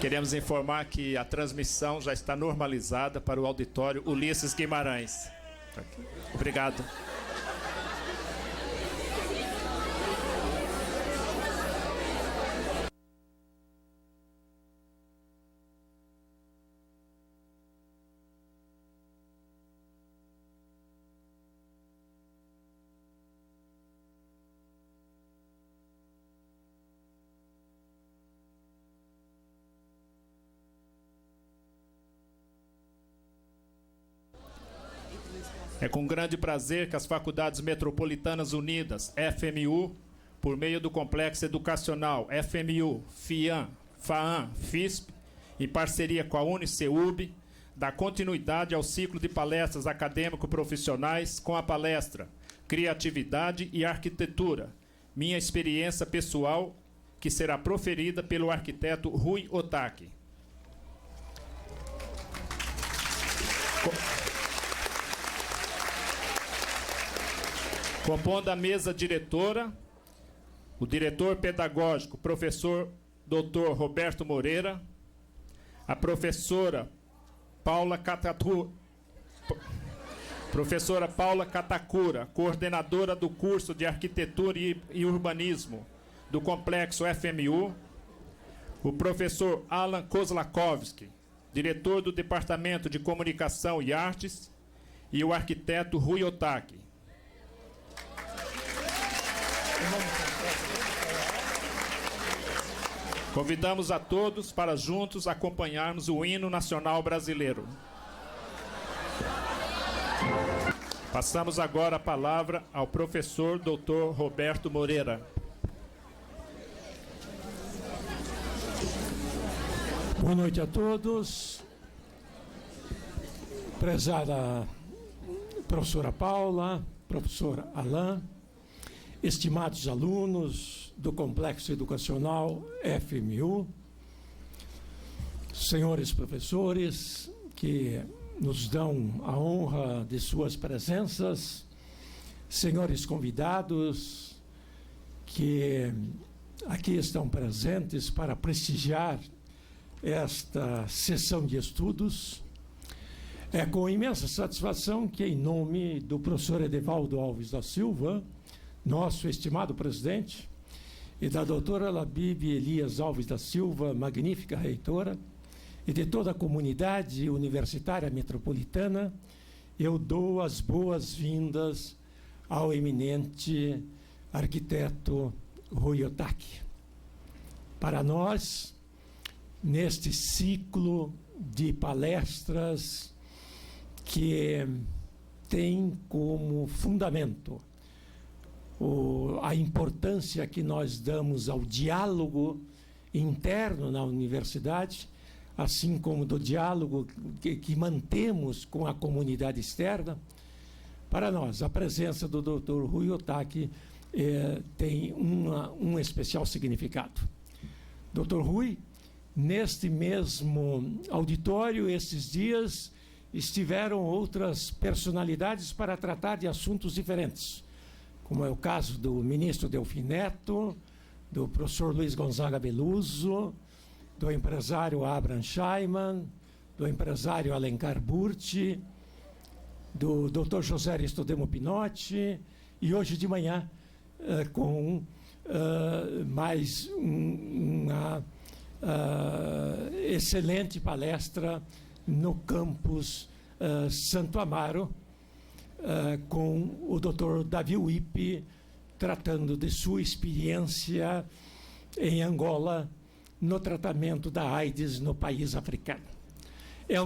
Queremos informar que a transmissão já está normalizada para o auditório Ulisses Guimarães. Obrigado. É com grande prazer que as Faculdades Metropolitanas Unidas, FMU, por meio do Complexo Educacional FMU, FIAM, FAAM, FISP, em parceria com a UniCeub, dá continuidade ao ciclo de palestras acadêmico-profissionais com a palestra Criatividade e Arquitetura, minha experiência pessoal, que será proferida pelo arquiteto Rui Otaki. Compondo a mesa diretora, o diretor pedagógico, professor Dr. Roberto Moreira, a professora Paula Katakura, coordenadora do curso de Arquitetura e Urbanismo do Complexo FMU, o professor Alan Kozlakowski, diretor do Departamento de Comunicação e Artes, e o arquiteto Rui Otaki. Convidamos a todos para juntos acompanharmos o hino nacional brasileiro. Passamos agora a palavra ao professor Dr. Roberto Moreira. Boa noite a todos. Prezada professora Paula, professor Alain, estimados alunos do Complexo Educacional FMU, senhores professores que nos dão a honra de suas presenças, senhores convidados que aqui estão presentes para prestigiar esta sessão de estudos. É com imensa satisfação que, em nome do professor Edevaldo Alves da Silva, nosso estimado presidente, e da doutora Labib Elias Alves da Silva, magnífica reitora, e de toda a comunidade universitária metropolitana, eu dou as boas-vindas ao eminente arquiteto Rui Otaki. Para nós, neste ciclo de palestras que tem como fundamento a importância que nós damos ao diálogo interno na universidade, assim como do diálogo que mantemos com a comunidade externa. Para nós, a presença do Dr. Rui Otaki tem um especial significado. Dr. Rui, neste mesmo auditório, esses dias, estiveram outras personalidades para tratar de assuntos diferentes, como é o caso do ministro Delfim Neto, do professor Luiz Gonzaga Beluso, do empresário Abraham Scheiman, do empresário Alencar Burti, do Dr. José Aristodemo Pinotti, e hoje de manhã com mais uma excelente palestra no campus Santo Amaro, com o Dr. Davi Wippe, tratando de sua experiência em Angola no tratamento da AIDS no país africano. É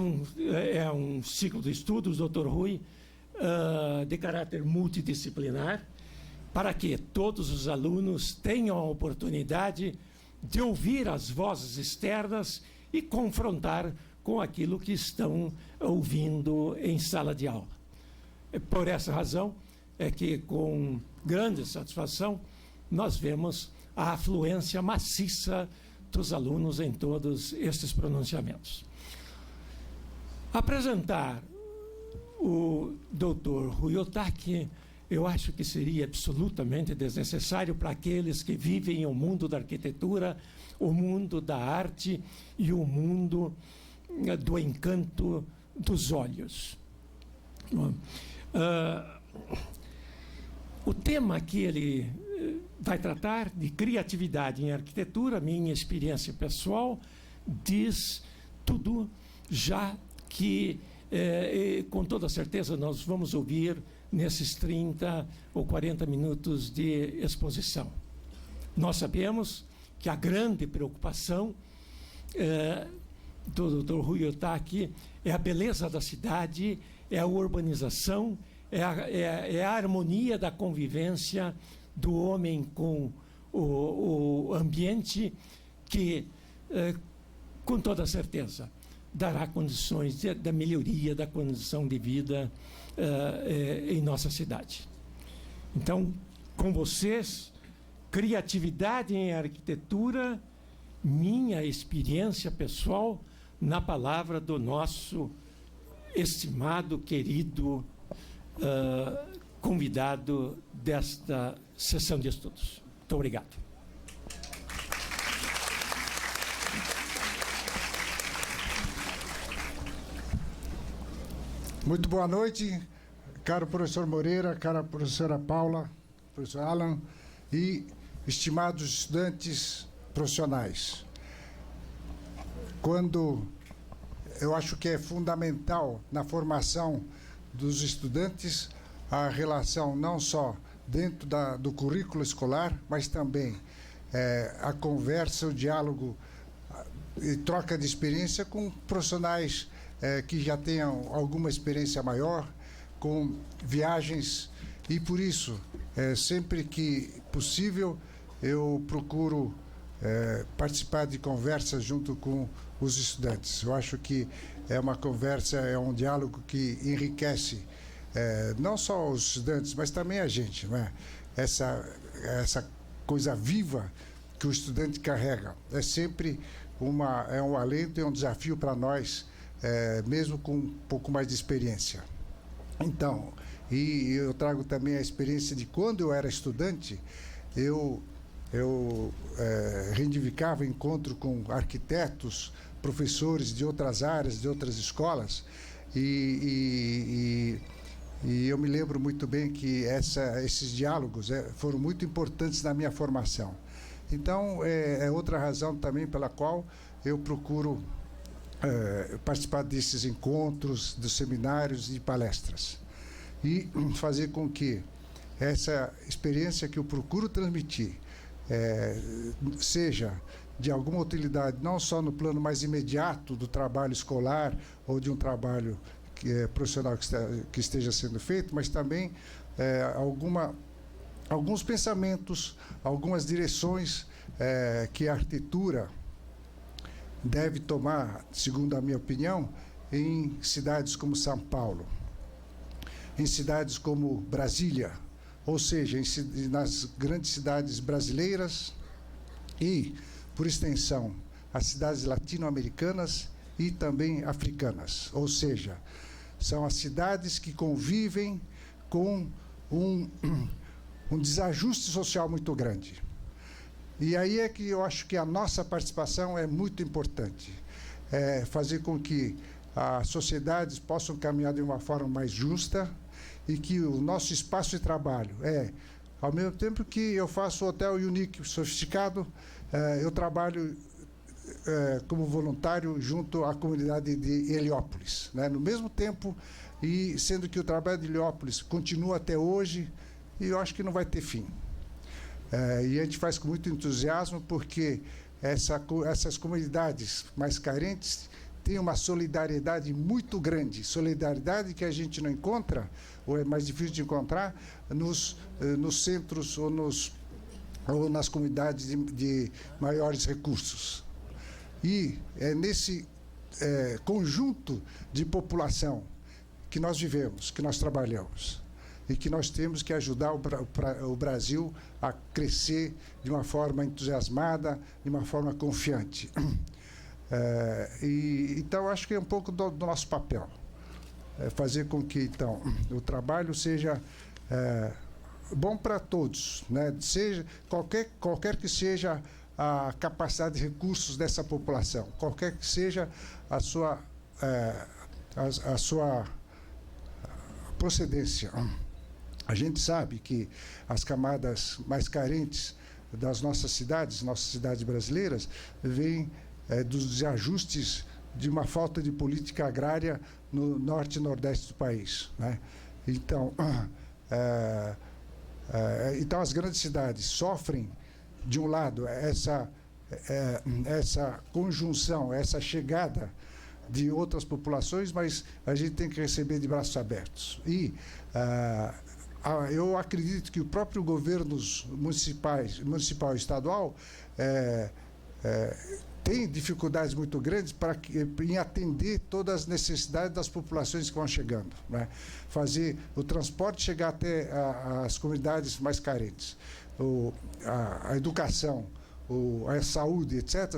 um ciclo de estudos, Dr. Rui, de caráter multidisciplinar, para que todos os alunos tenham a oportunidade de ouvir as vozes externas e confrontar com aquilo que estão ouvindo em sala de aula. Por essa razão é que, com grande satisfação, nós vemos a afluência maciça dos alunos em todos estes pronunciamentos. Apresentar o Dr. Rui Otaki eu acho que seria absolutamente desnecessário para aqueles que vivem o mundo da arquitetura, o mundo da arte e o mundo do encanto dos olhos. O tema que ele vai tratar de criatividade em arquitetura, minha experiência pessoal, diz tudo, já que, com toda certeza, nós vamos ouvir nesses 30 ou 40 minutos de exposição. Nós sabemos que a grande preocupação do Dr. Rui Otaki é a beleza da cidade, é a urbanização, é a harmonia da convivência do homem com o ambiente que, com toda certeza, dará condições da melhoria da condição de vida em nossa cidade. Então, com vocês, criatividade em arquitetura, minha experiência pessoal, na palavra do nosso estimado, querido convidado desta sessão de estudos. Muito obrigado. Muito boa noite, caro professor Moreira, cara professora Paula, professor Alan e estimados estudantes profissionais. Quando eu acho que é fundamental na formação dos estudantes a relação não só dentro do currículo escolar, mas também a conversa, o diálogo e troca de experiência com profissionais que já tenham alguma experiência maior, com viagens, e por isso, sempre que possível, eu procuro participar de conversas junto com os estudantes. Eu acho que é uma conversa, é um diálogo que enriquece não só os estudantes, mas também a gente, não é? Essa coisa viva que o estudante carrega. É sempre um alento e um desafio para nós, mesmo com um pouco mais de experiência. Então, e eu trago também a experiência de quando eu era estudante, eu reivindicava encontro com arquitetos, professores de outras áreas, de outras escolas, e eu me lembro muito bem que esses diálogos foram muito importantes na minha formação. Então, é outra razão também pela qual eu procuro participar desses encontros, dos seminários e palestras. E fazer com que essa experiência que eu procuro transmitir seja de alguma utilidade, não só no plano mais imediato do trabalho escolar ou de um trabalho profissional que esteja sendo feito, mas também alguns pensamentos, algumas direções que a arquitetura deve tomar, segundo a minha opinião, em cidades como São Paulo, em cidades como Brasília, ou seja, nas grandes cidades brasileiras e, por extensão, as cidades latino-americanas e também africanas. Ou seja, são as cidades que convivem com um desajuste social muito grande. E aí é que eu acho que a nossa participação é muito importante. Fazer com que as sociedades possam caminhar de uma forma mais justa e que o nosso espaço de trabalho ao mesmo tempo que eu faço hotel unique sofisticado, eu trabalho como voluntário junto à comunidade de Heliópolis, né? No mesmo tempo, e sendo que o trabalho de Heliópolis continua até hoje, e eu acho que não vai ter fim. E a gente faz com muito entusiasmo, porque essas comunidades mais carentes têm uma solidariedade muito grande, solidariedade que a gente não encontra, ou é mais difícil de encontrar, nos centros ou nas comunidades de maiores recursos. E é nesse conjunto de população que nós vivemos, que nós trabalhamos, e que nós temos que ajudar o Brasil a crescer de uma forma entusiasmada, de uma forma confiante. Então, acho que é um pouco do nosso papel. Fazer com que, então, o trabalho seja bom para todos, né? Seja qualquer que seja a capacidade de recursos dessa população, qualquer que seja a sua procedência. A gente sabe que as camadas mais carentes das nossas cidades brasileiras, vêm dos desajustes de uma falta de política agrária no norte e nordeste do país, né? Então, então as grandes cidades sofrem, de um lado, essa conjunção, essa chegada de outras populações, mas a gente tem que receber de braços abertos. E eu acredito que o próprio governo municipal e estadual tem dificuldades muito grandes em atender todas as necessidades das populações que vão chegando, né? Fazer o transporte chegar até as comunidades mais carentes, a educação, a saúde, etc.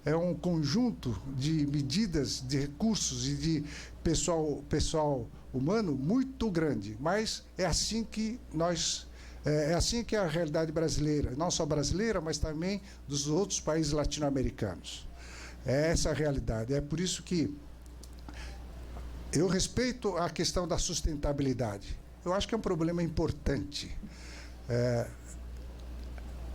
É um conjunto de medidas, de recursos e de pessoal humano muito grande, mas é assim que é a realidade brasileira, não só brasileira, mas também dos outros países latino-americanos. É essa a realidade. É por isso que eu respeito a questão da sustentabilidade. Eu acho que é um problema importante.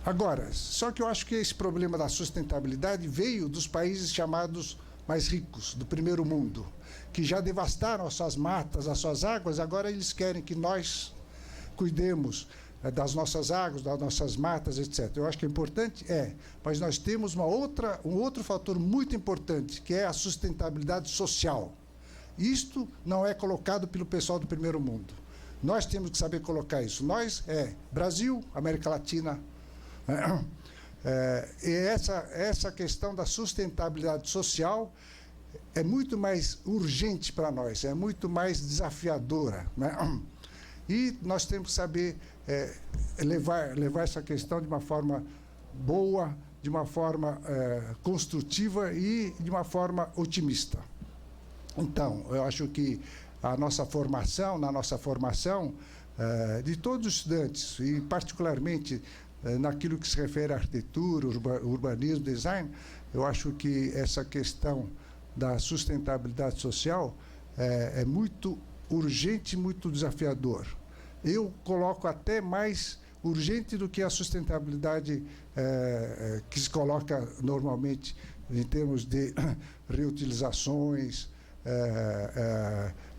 Agora, só que eu acho que esse problema da sustentabilidade veio dos países chamados mais ricos, do primeiro mundo, que já devastaram as suas matas, as suas águas, agora eles querem que nós cuidemos das nossas águas, das nossas matas, etc. Eu acho que é importante, mas nós temos um outro fator muito importante, que é a sustentabilidade social. Isto não é colocado pelo pessoal do primeiro mundo. Nós temos que saber colocar isso. Nós, Brasil, América Latina. E essa questão da sustentabilidade social é muito mais urgente para nós, é muito mais desafiadora, né? E nós temos que saber levar essa questão de uma forma boa, de uma forma construtiva e de uma forma otimista. Então, eu acho que na nossa formação de todos os estudantes, e particularmente naquilo que se refere à arquitetura, urbanismo, design, eu acho que essa questão da sustentabilidade social é muito urgente, muito desafiador. Eu coloco até mais urgente do que a sustentabilidade que se coloca normalmente em termos de reutilizações,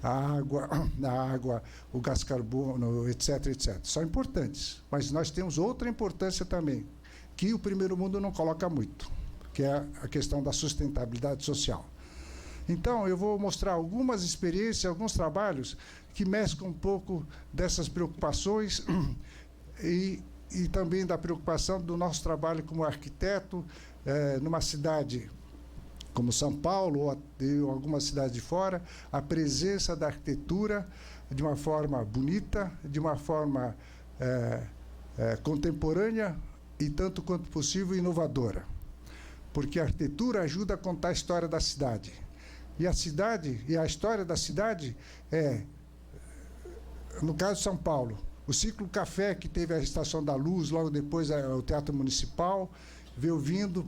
a água, o gás carbono, etc, etc. São importantes, mas nós temos outra importância também, que o primeiro mundo não coloca muito, que é a questão da sustentabilidade social. Então, eu vou mostrar algumas experiências, alguns trabalhos que mesclam um pouco dessas preocupações e também da preocupação do nosso trabalho como arquiteto numa cidade como São Paulo ou algumas cidades de fora, a presença da arquitetura de uma forma bonita, de uma forma contemporânea e, tanto quanto possível, inovadora. Porque a arquitetura ajuda a contar a história da cidade. E a história da cidade no caso de São Paulo, o Ciclo Café, que teve a Estação da Luz, logo depois o Teatro Municipal, veio vindo,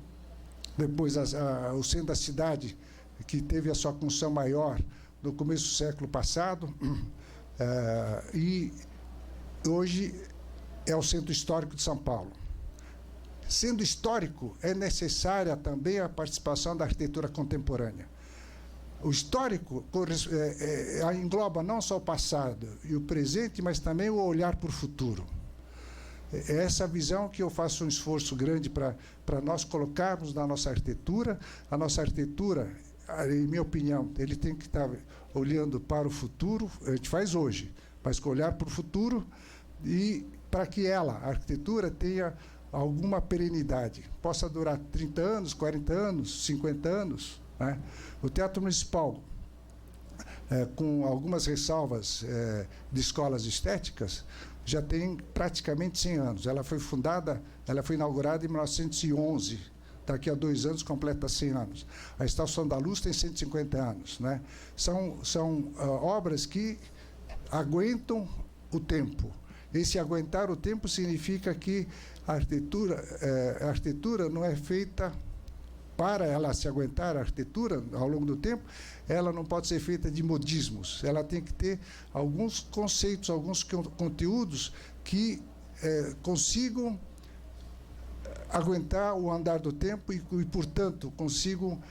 depois o centro da cidade, que teve a sua construção maior no começo do século passado, e hoje é o Centro Histórico de São Paulo. Sendo histórico, é necessária também a participação da arquitetura contemporânea. O histórico engloba não só o passado e o presente, mas também o olhar para o futuro. É essa visão que eu faço um esforço grande para nós colocarmos na nossa arquitetura. A nossa arquitetura, em minha opinião, ele tem que estar olhando para o futuro, a gente faz hoje, mas com olhar para o futuro e para que a arquitetura, tenha alguma perenidade, possa durar 30 anos, 40 anos, 50 anos, né? O Teatro Municipal, com algumas ressalvas de escolas estéticas, já tem praticamente 100 anos. Ela foi inaugurada em 1911. Daqui a 2 anos completa 100 anos. A Estação da Luz tem 150 anos, né? São obras que aguentam o tempo. Esse aguentar o tempo significa que a arquitetura não é feita para ela se aguentar, a arquitetura, ao longo do tempo, ela não pode ser feita de modismos. Ela tem que ter alguns conceitos, alguns conteúdos que consigam aguentar o andar do tempo e portanto, consigam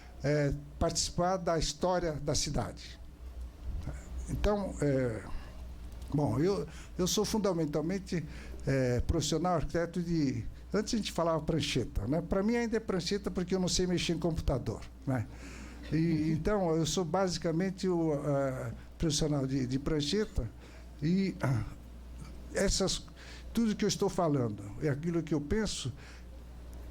participar da história da cidade. Então, bom, eu sou fundamentalmente profissional arquiteto de... Antes a gente falava prancheta, né? Para mim ainda é prancheta porque eu não sei mexer em computador, né? Então, eu sou basicamente o profissional de prancheta e tudo que eu estou falando é aquilo que eu penso.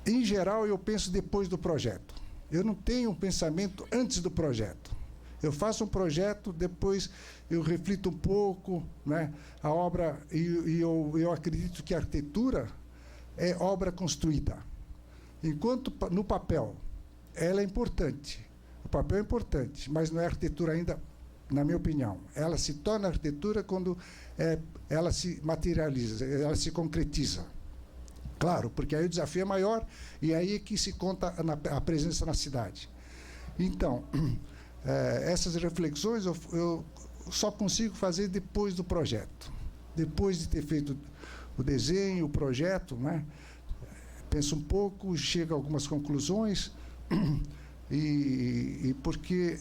Em geral, eu penso depois do projeto. Eu não tenho um pensamento antes do projeto. Eu faço um projeto, depois eu reflito um pouco, né? A obra, eu acredito que a arquitetura é obra construída. Enquanto no papel, ela é importante. O papel é importante, mas não é arquitetura ainda, na minha opinião. Ela se torna arquitetura quando ela se materializa, ela se concretiza. Claro, porque aí o desafio é maior e aí é que se conta a presença na cidade. Então, essas reflexões eu só consigo fazer depois do projeto. Depois de ter feito o desenho, o projeto, né? Penso um pouco, chego a algumas conclusões, e porque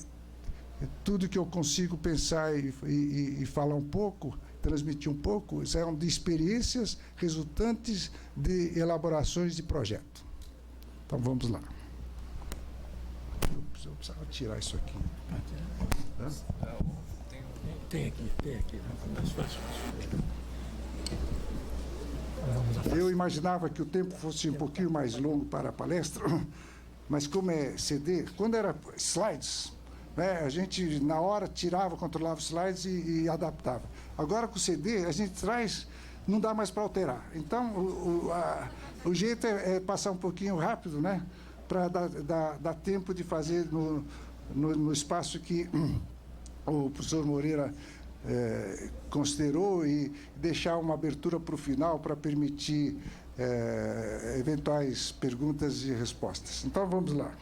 tudo que eu consigo pensar e falar um pouco, transmitir um pouco, são de experiências resultantes de elaborações de projeto. Então, vamos lá. Eu precisava tirar isso aqui. Tem aqui. Eu imaginava que o tempo fosse um pouquinho mais longo para a palestra, mas como é CD, quando era slides, né, a gente, na hora, tirava, controlava os slides e adaptava. Agora, com o CD, a gente traz, não dá mais para alterar. Então, o jeito é passar um pouquinho rápido, né, para dar tempo de fazer no espaço que o professor Moreira considerou e deixar uma abertura para o final para permitir eventuais perguntas e respostas. Então, vamos lá.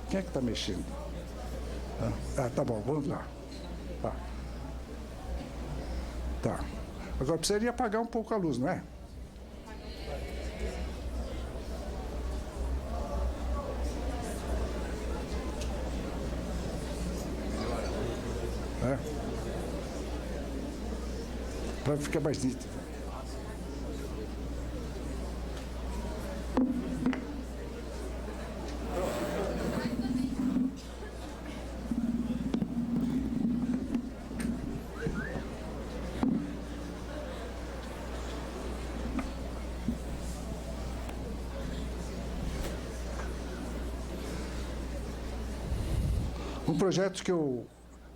Quem é que está mexendo? Tá bom, vamos lá. Tá. Agora, precisaria apagar um pouco a luz, não é? Para ficar mais nítido. Um projeto que eu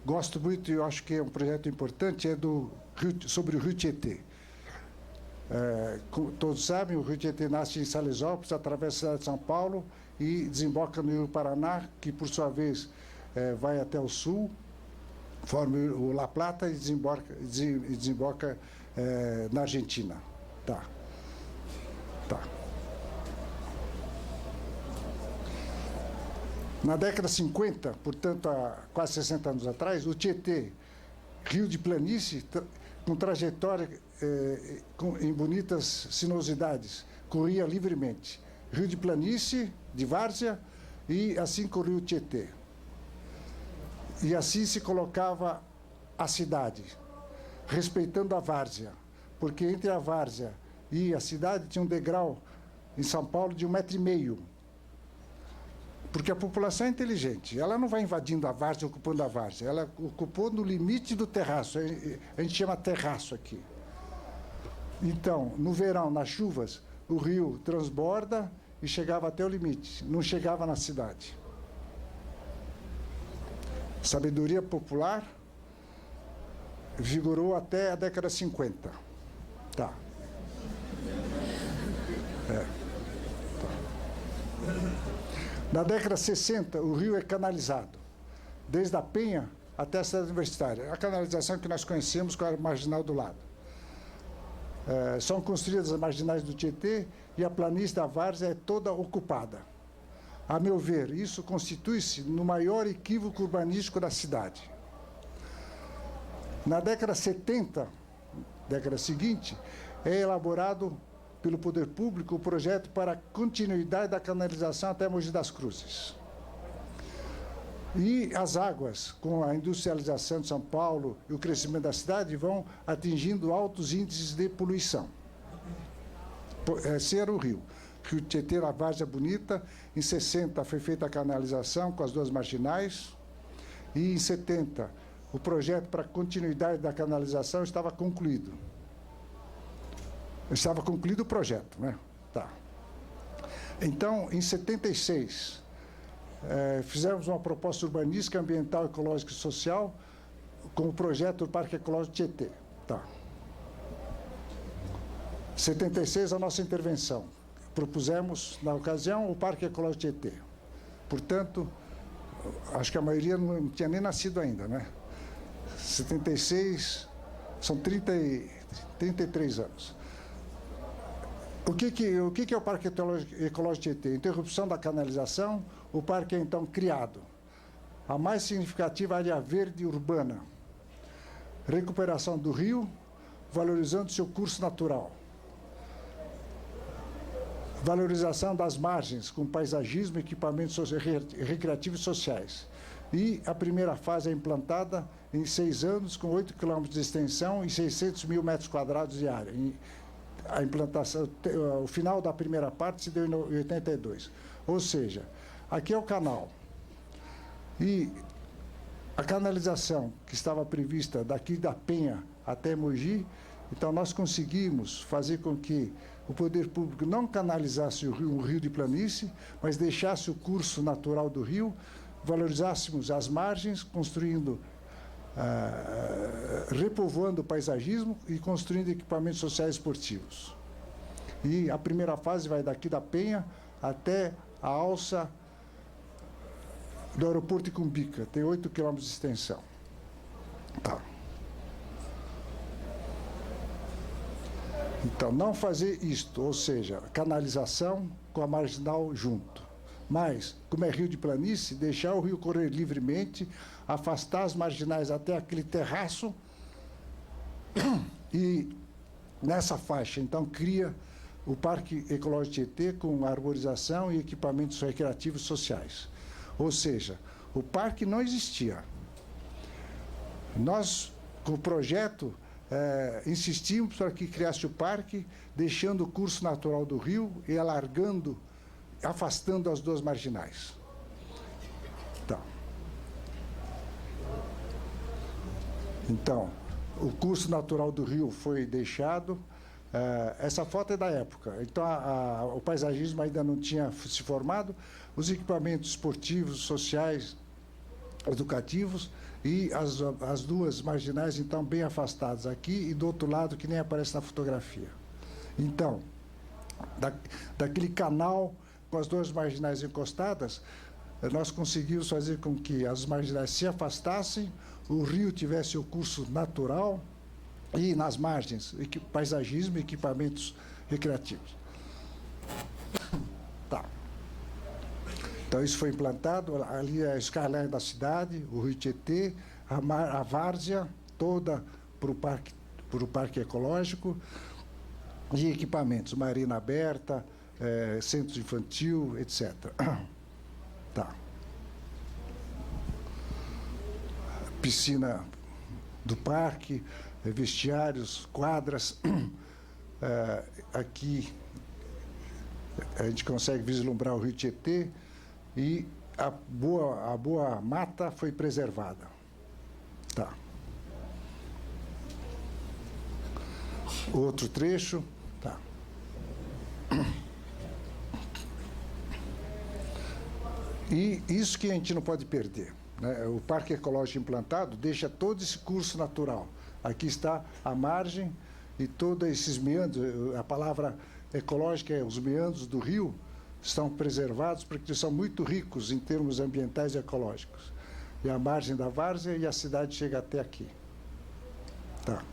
gosto muito e eu acho que é um projeto importante é sobre o Rio Tietê. Como todos sabem, o Rio Tietê nasce em Salesópolis, atravessa a cidade de São Paulo e desemboca no Rio Paraná, que por sua vez vai até o sul, forma o La Plata e desemboca na Argentina. Tá. Na década de 50, portanto, há quase 60 anos atrás, o Tietê, rio de planície, com trajetória em bonitas sinuosidades, corria livremente. Rio de planície, de várzea, e assim corria o Tietê. E assim se colocava a cidade, respeitando a várzea, porque entre a várzea e a cidade tinha um degrau, em São Paulo, de 1,5 metro. Porque a população é inteligente, ela não vai invadindo a várzea, ocupando a várzea, ela ocupou no limite do terraço, a gente chama terraço aqui. Então, no verão, nas chuvas, o rio transborda e chegava até o limite, não chegava na cidade. Sabedoria popular vigorou até a década de 50. Tá. Na década de 60, o rio é canalizado, desde a Penha até a cidade universitária. A canalização que nós conhecemos com a marginal do lado. São construídas as marginais do Tietê e a planície da várzea é toda ocupada. A meu ver, isso constitui-se no maior equívoco urbanístico da cidade. Na década 70, década seguinte, é elaborado pelo poder público o projeto para a continuidade da canalização até Mogi das Cruzes. E as águas, com a industrialização de São Paulo e o crescimento da cidade, vão atingindo altos índices de poluição. Esse era o rio. Rio Tietê, a Várzea Bonita. Em 60 foi feita a canalização com as duas marginais. E em 70, o projeto para a continuidade da canalização estava concluído. Estava concluído o projeto, né? Tá. Então, em 76, fizemos uma proposta urbanística, ambiental, ecológica e social com o projeto do Parque Ecológico Tietê. Tá. 76, a nossa intervenção. Propusemos, na ocasião, o Parque Ecológico Tietê. Portanto, acho que a maioria não tinha nem nascido ainda, né? 76, são 33 anos. O que é o Parque Ecológico Tietê? Interrupção da canalização, o parque é então criado. A mais significativa área verde urbana. Recuperação do rio, valorizando seu curso natural. Valorização das margens, com paisagismo, equipamentos recreativos e sociais. E a primeira fase é implantada em 6 anos, com 8 quilômetros de extensão e 600 mil metros quadrados de área. A implantação, o final da primeira parte se deu em 82. Ou seja, aqui é o canal. E a canalização que estava prevista daqui da Penha até Mogi, então nós conseguimos fazer com que o poder público não canalizasse o rio de planície, mas deixasse o curso natural do rio, valorizássemos as margens, construindo, repovoando o paisagismo e construindo equipamentos sociais esportivos. E a primeira fase vai daqui da Penha até a alça do aeroporto de Cumbica, tem 8 quilômetros de extensão. Tá. Então, não fazer isto, ou seja, canalização com a marginal junto. Mas, como é rio de planície, deixar o rio correr livremente, afastar as marginais até aquele terraço e, nessa faixa, então, cria o Parque Ecológico Tietê com arborização e equipamentos recreativos sociais. Ou seja, o parque não existia. Nós, com o projeto, insistimos para que criasse o parque, deixando o curso natural do rio e alargando, afastando as duas marginais. Tá. Então, o curso natural do rio foi deixado. Essa foto é da época. Então, o paisagismo ainda não tinha se formado. Os equipamentos esportivos, sociais, educativos e as duas marginais, então, bem afastadas aqui e do outro lado, que nem aparece na fotografia. Então, daquele canal com as duas marginais encostadas, nós conseguimos fazer com que as marginais se afastassem, o rio tivesse o curso natural e, nas margens, paisagismo e equipamentos recreativos. Tá. Então, isso foi implantado, ali é a skyline da cidade, o rio Tietê, a várzea toda para o parque ecológico e equipamentos, marina aberta, centro infantil, etc. Tá. Piscina do parque, vestiários, quadras. Aqui a gente consegue vislumbrar o rio Tietê e a boa mata foi preservada. Tá. Outro trecho. Tá. E isso que a gente não pode perder, né? O Parque Ecológico implantado deixa todo esse curso natural. Aqui está a margem e todos esses meandros. A palavra ecológica é os meandros do rio estão preservados porque são muito ricos em termos ambientais e ecológicos. e a margem da várzea, e a cidade chega até aqui. Tá.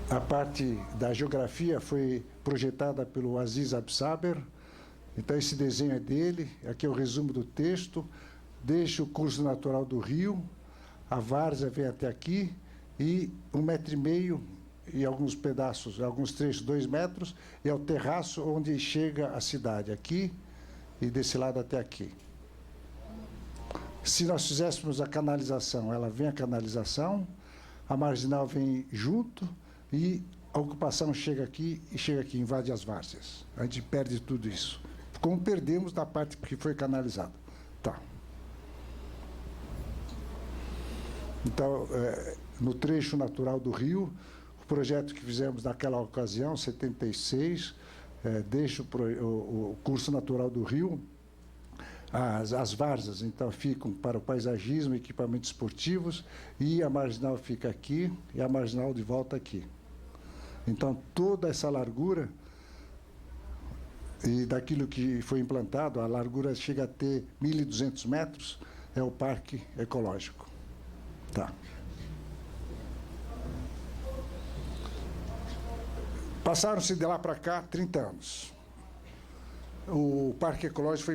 A parte da geografia foi projetada pelo Aziz Absaber. Então, esse desenho é dele. Aqui é o resumo do texto. Deixa o curso natural do rio. A várzea vem até aqui. E 1,5 metro e alguns pedaços, alguns trechos, 2 metros. E é o terraço onde chega a cidade. Aqui e desse lado até aqui. Se nós fizéssemos a canalização, ela vem a canalização. A marginal vem junto. E a ocupação chega aqui, invade as várzeas. A gente perde tudo isso. Como perdemos na parte que foi canalizada. Tá. Então, no trecho natural do rio, o projeto que fizemos naquela ocasião, 76, deixa o curso natural do rio, as várzeas, então, ficam para o paisagismo, equipamentos esportivos, e a marginal fica aqui, e a marginal de volta aqui. Então, toda essa largura, e daquilo que foi implantado, a largura chega a ter 1.200 metros, é o parque ecológico. Tá. Passaram-se de lá para cá 30 anos. O parque ecológico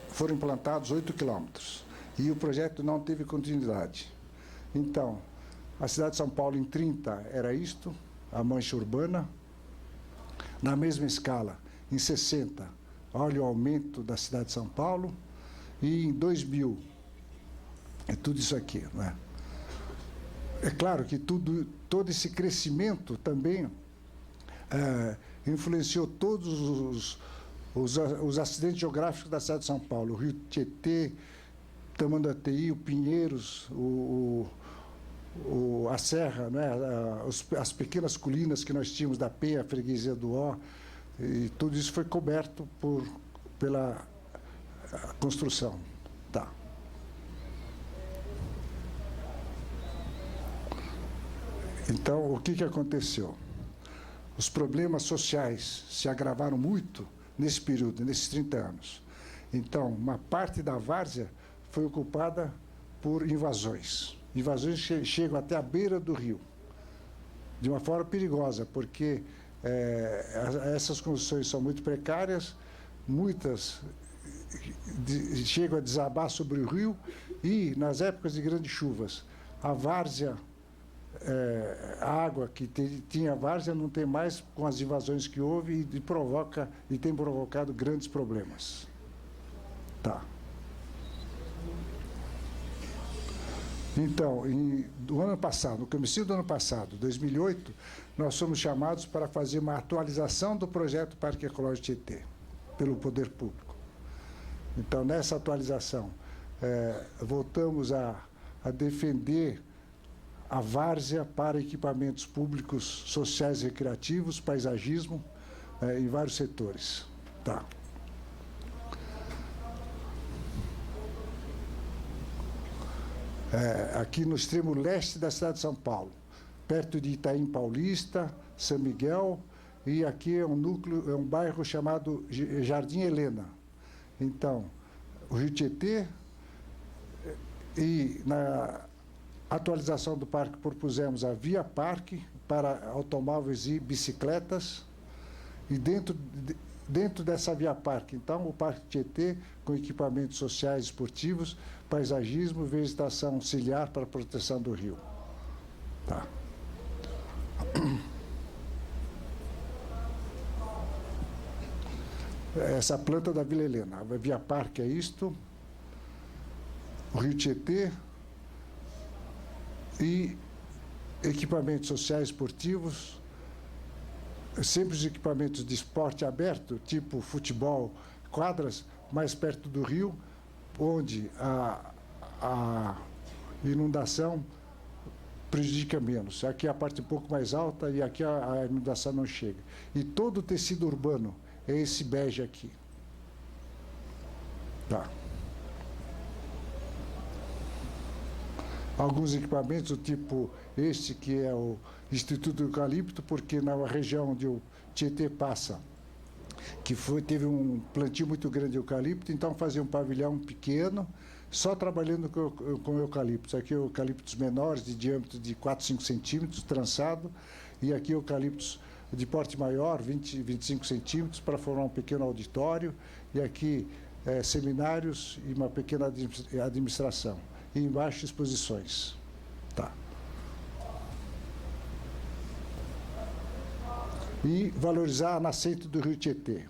foram implantados 8 quilômetros, e o projeto não teve continuidade. Então, a cidade de São Paulo, em 30, era isto, a mancha urbana. Na mesma escala, em 60, olha o aumento da cidade de São Paulo. E em 2000, é tudo isso aqui, não é? É claro que todo esse crescimento também influenciou todos os acidentes geográficos da cidade de São Paulo. O Rio Tietê, Tamanduateí, o Pinheiros, a Serra, né? As pequenas colinas que nós tínhamos da Penha, a freguesia do Ó, e tudo isso foi coberto pela construção. Tá. Então, o que aconteceu? Os problemas sociais se agravaram muito nesse período, nesses 30 anos. Então, uma parte da várzea foi ocupada por invasões. Invasões que chegam até a beira do rio, de uma forma perigosa, porque essas construções são muito precárias, muitas chegam a desabar sobre o rio, e, nas épocas de grandes chuvas, a várzea, a água que tinha a várzea não tem mais com as invasões que houve, e tem provocado grandes problemas. Tá. Então, do ano passado, no começo do ano passado, 2008, nós fomos chamados para fazer uma atualização do projeto Parque Ecológico Tietê, pelo Poder Público. Então, nessa atualização, voltamos a defender a várzea para equipamentos públicos, sociais e recreativos, paisagismo, em vários setores. Tá. Aqui no extremo leste da cidade de São Paulo, perto de Itaim Paulista, São Miguel, e aqui é um bairro chamado Jardim Helena. Então, o Rio Tietê, e na atualização do parque propusemos a Via Parque para automóveis e bicicletas, e dentro dessa Via Parque, então, o Parque Tietê, com equipamentos sociais, esportivos, paisagismo e vegetação auxiliar para a proteção do rio. Tá. Essa planta da Vila Helena. A Via Parque é isto, o Rio Tietê, e equipamentos sociais esportivos, sempre os equipamentos de esporte aberto, tipo futebol, quadras, mais perto do rio, onde a inundação prejudica menos. Aqui é a parte um pouco mais alta, e aqui a inundação não chega. E todo o tecido urbano é esse bege aqui. Tá. Alguns equipamentos do tipo este, que é o Instituto do Eucalipto, porque na região onde o Tietê passa que teve um plantio muito grande de eucalipto, então fazia um pavilhão pequeno, só trabalhando com eucaliptos. Aqui eucaliptos menores, de diâmetro de 4, 5 centímetros, trançado, e aqui eucaliptos de porte maior, 20, 25 centímetros, para formar um pequeno auditório, e aqui seminários e uma pequena administração. E embaixo exposições. Tá. E valorizar a nascente do rio Tietê.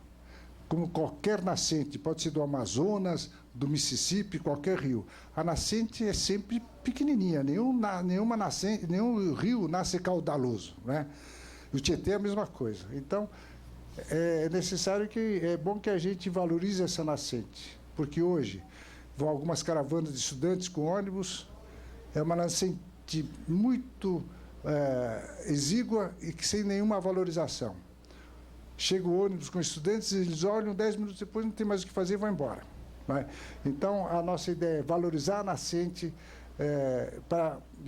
Como qualquer nascente, pode ser do Amazonas, do Mississippi, qualquer rio. A nascente é sempre pequenininha, nenhum rio nasce caudaloso, né? O Tietê é a mesma coisa. Então, é bom que a gente valorize essa nascente, porque hoje vão algumas caravanas de estudantes com ônibus, é uma nascente muito exígua e que sem nenhuma valorização. Chega o ônibus com estudantes, eles olham, 10 minutos depois não tem mais o que fazer e vão embora. Né? Então, a nossa ideia é valorizar a nascente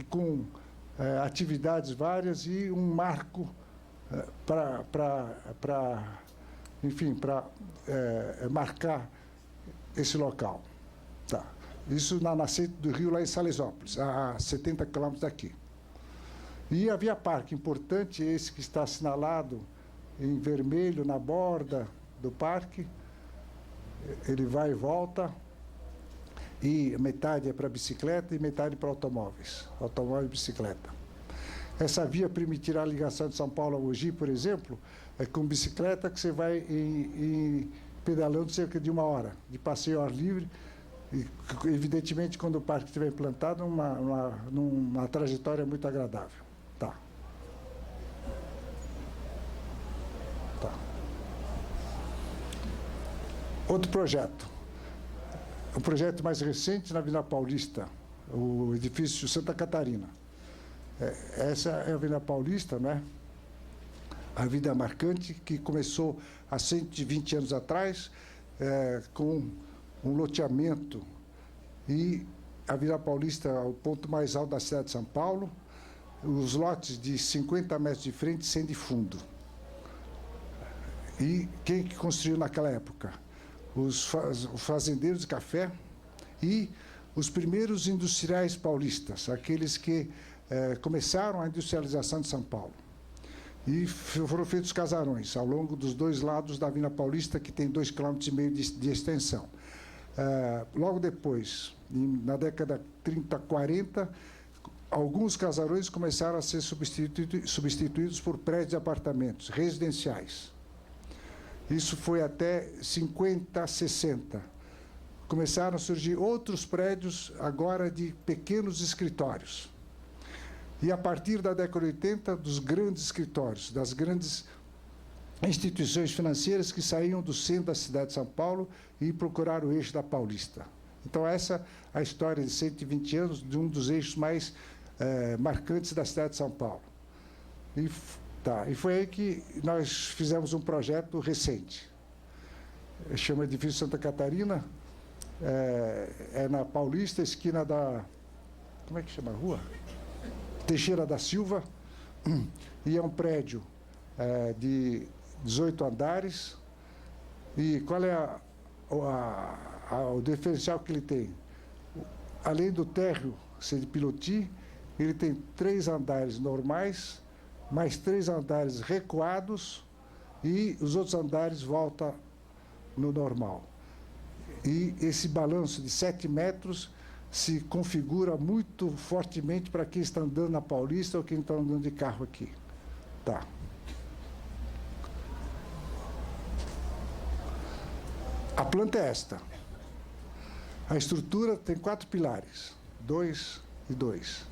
com atividades várias e um marco enfim, para marcar esse local. Tá. Isso na nascente do rio, lá em Salesópolis, a 70 quilômetros daqui. E a Via Parque, importante, esse que está assinalado em vermelho na borda do parque, ele vai e volta, e metade é para bicicleta e metade para automóveis, automóvel e bicicleta. Essa via permitirá a ligação de São Paulo a Mogi, por exemplo, com bicicleta, que você vai pedalando cerca de 1 hora, de passeio ao ar livre, e, evidentemente, quando o parque estiver implantado, numa trajetória muito agradável. Tá. Tá. Outro projeto. O projeto mais recente na Avenida Paulista, o edifício Santa Catarina. Essa é a Avenida Paulista, né? A vida marcante, que começou há 120 anos atrás, com um loteamento, e a Avenida Paulista é o ponto mais alto da cidade de São Paulo, os lotes de 50 metros de frente sem de fundo. E quem que construiu naquela época? Os fazendeiros de café e os primeiros industriais paulistas, aqueles que começaram a industrialização de São Paulo. E foram feitos casarões ao longo dos 2 lados da Avenida Paulista, que tem 2,5 km de extensão. Logo depois, na década 30, 40, alguns casarões começaram a ser substituídos por prédios de apartamentos residenciais. Isso foi até 50, 60. Começaram a surgir outros prédios, agora de pequenos escritórios. E, a partir da década de 80, dos grandes escritórios, das grandes instituições financeiras que saíam do centro da cidade de São Paulo e procuraram o eixo da Paulista. Então, essa é a história de 120 anos de um dos eixos mais marcantes da cidade de São Paulo. E foi aí que nós fizemos um projeto recente. Chama Edifício Santa Catarina, na Paulista, esquina da... Como é que chama a rua? Teixeira da Silva, e é um prédio de 18 andares. E qual é o diferencial que ele tem? Além do térreo ser de pilotis, ele tem 3 andares normais, mais 3 andares recuados, e os outros andares voltam no normal. E esse balanço de 7 metros se configura muito fortemente para quem está andando na Paulista ou quem está andando de carro aqui. Tá. A planta é esta. A estrutura tem 4 pilares, 2 e 2.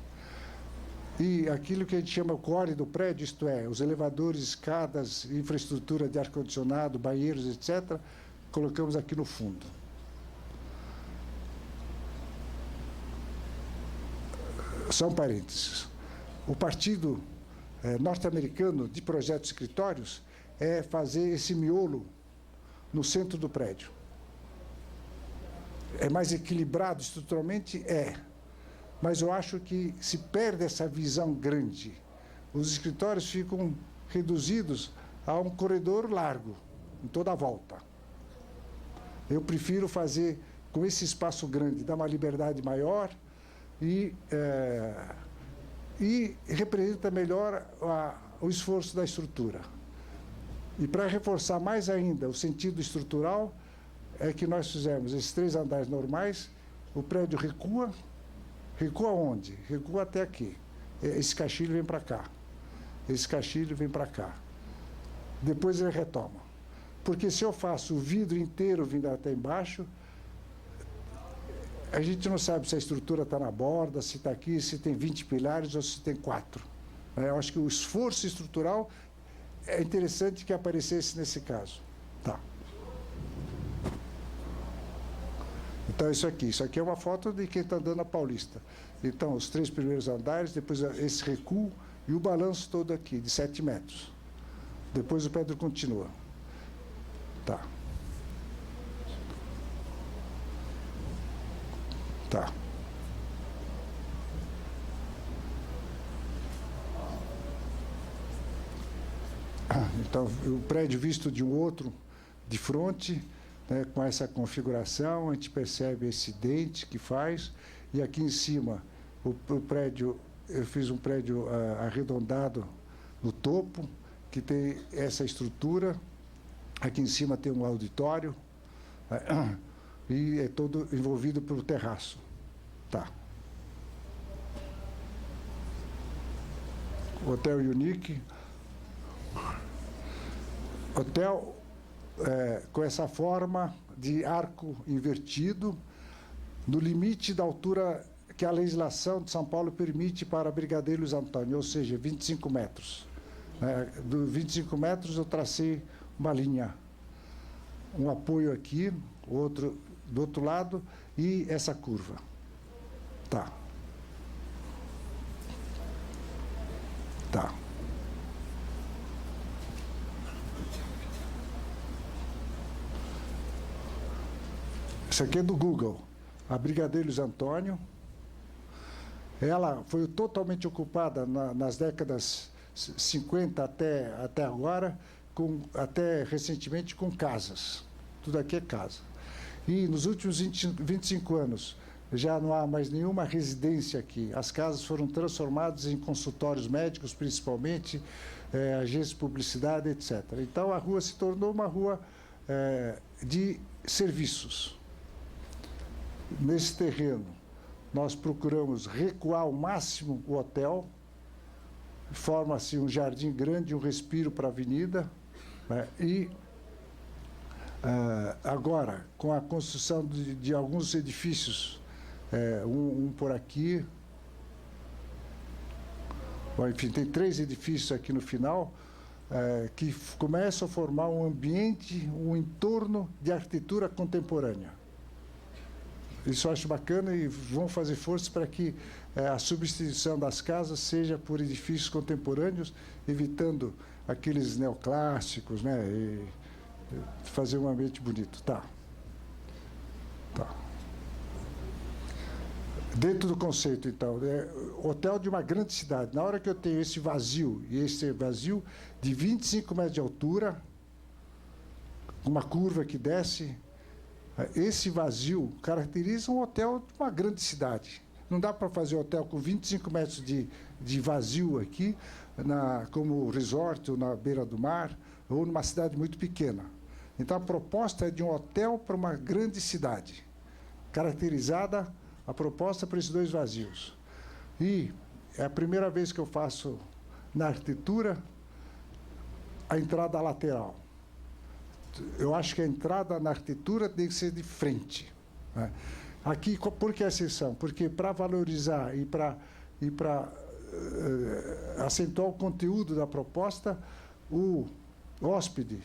E aquilo que a gente chama o core do prédio, isto é, os elevadores, escadas, infraestrutura de ar-condicionado, banheiros, etc., colocamos aqui no fundo. São parênteses. O Partido norte-americano de projetos e escritórios é fazer esse miolo no centro do prédio. É mais equilibrado estruturalmente? Mas eu acho que se perde essa visão grande. Os escritórios ficam reduzidos a um corredor largo, em toda a volta. Eu prefiro fazer com esse espaço grande, dar uma liberdade maior e representa melhor o esforço da estrutura. E para reforçar mais ainda o sentido estrutural, é que nós fizemos esses 3 andares normais, o prédio recua. Recua onde? Recua até aqui. Esse caixilho vem para cá. Esse caixilho vem para cá. Depois ele retoma. Porque se eu faço o vidro inteiro vindo até embaixo, a gente não sabe se a estrutura está na borda, se está aqui, se tem 20 pilares ou se tem 4. Eu acho que o esforço estrutural é interessante que aparecesse nesse caso. Tá. Então, isso aqui é uma foto de quem está andando na Paulista. Então, os 3 primeiros andares, depois esse recuo e o balanço todo aqui, de 7 metros. Depois o prédio continua. Tá. Tá. Então, o prédio visto de um outro, de frente, né, com essa configuração, a gente percebe esse dente que faz, e aqui em cima, o prédio, eu fiz um prédio arredondado no topo, que tem essa estrutura, aqui em cima tem um auditório, e é todo envolvido pelo terraço. Tá. Hotel Unique. Hotel com essa forma de arco invertido, no limite da altura que a legislação de São Paulo permite para Brigadeiro Luiz Antônio, ou seja, 25 metros. Do 25 metros eu tracei uma linha, um apoio aqui, outro do outro lado e essa curva. Tá. Tá. Isso aqui é do Google, a Brigadeiro Luiz Antônio. Ela foi totalmente ocupada nas décadas 50 até agora, até recentemente com casas. Tudo aqui é casa. E nos últimos 25 anos, já não há mais nenhuma residência aqui. As casas foram transformadas em consultórios médicos, principalmente, agências de publicidade, etc. Então, a rua se tornou uma rua de serviços. Nesse terreno, nós procuramos recuar ao máximo o hotel, forma-se um jardim grande, um respiro para a avenida, né? E agora, com a construção de alguns edifícios, um por aqui, enfim, tem 3 edifícios aqui no final, que começam a formar um ambiente, um entorno de arquitetura contemporânea. Isso eu acho bacana e vão fazer força para que a substituição das casas seja por edifícios contemporâneos, evitando aqueles neoclássicos, né? E fazer um ambiente bonito. Tá. Tá. Dentro do conceito, então, hotel de uma grande cidade. Na hora que eu tenho esse vazio, e esse vazio de 25 metros de altura, uma curva que desce, esse vazio caracteriza um hotel de uma grande cidade. Não dá para fazer hotel com 25 metros de vazio aqui, como resort, ou na beira do mar, ou numa cidade muito pequena. Então, a proposta é de um hotel para uma grande cidade, caracterizada a proposta para esses 2 vazios. E é a primeira vez que eu faço, na arquitetura, a entrada lateral. Eu acho que a entrada na arquitetura tem que ser de frente, né? Aqui, por que a exceção? Porque para valorizar e para acentuar o conteúdo da proposta, o hóspede,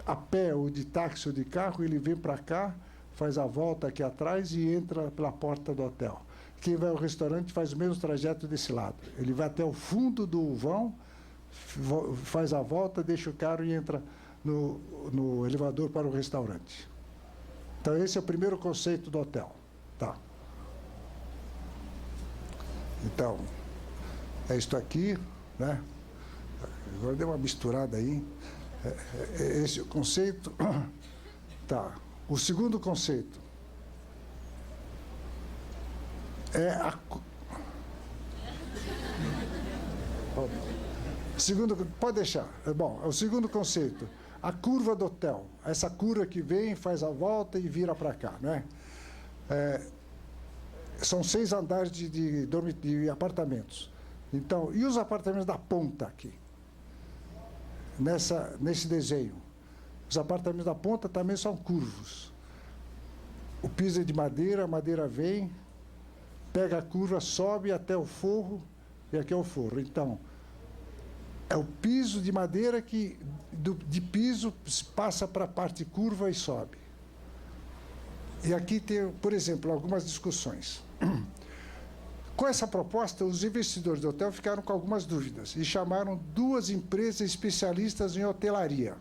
a pé ou de táxi ou de carro, ele vem para cá, faz a volta aqui atrás e entra pela porta do hotel. Quem vai ao restaurante faz o mesmo trajeto desse lado. Ele vai até o fundo do vão, faz a volta, deixa o carro e entra no elevador para o restaurante. Então, esse é o primeiro conceito do hotel. Tá. Então, é isto aqui, né? Agora deu uma misturada aí. Esse é o conceito. Tá. O segundo conceito é a... Segundo, pode deixar. Bom, o segundo conceito, a curva do hotel. Essa curva que vem, faz a volta e vira para cá, né? São 6 andares de apartamentos. Então, e os apartamentos da ponta aqui? Nesse desenho. Os apartamentos da ponta também são curvos. O piso é de madeira, a madeira vem, pega a curva, sobe até o forro, e aqui é o forro. Então, é o piso de madeira que, de piso, passa para a parte curva e sobe. E aqui tem, por exemplo, algumas discussões. Com essa proposta, os investidores do hotel ficaram com algumas dúvidas e chamaram 2 empresas especialistas em hotelaria.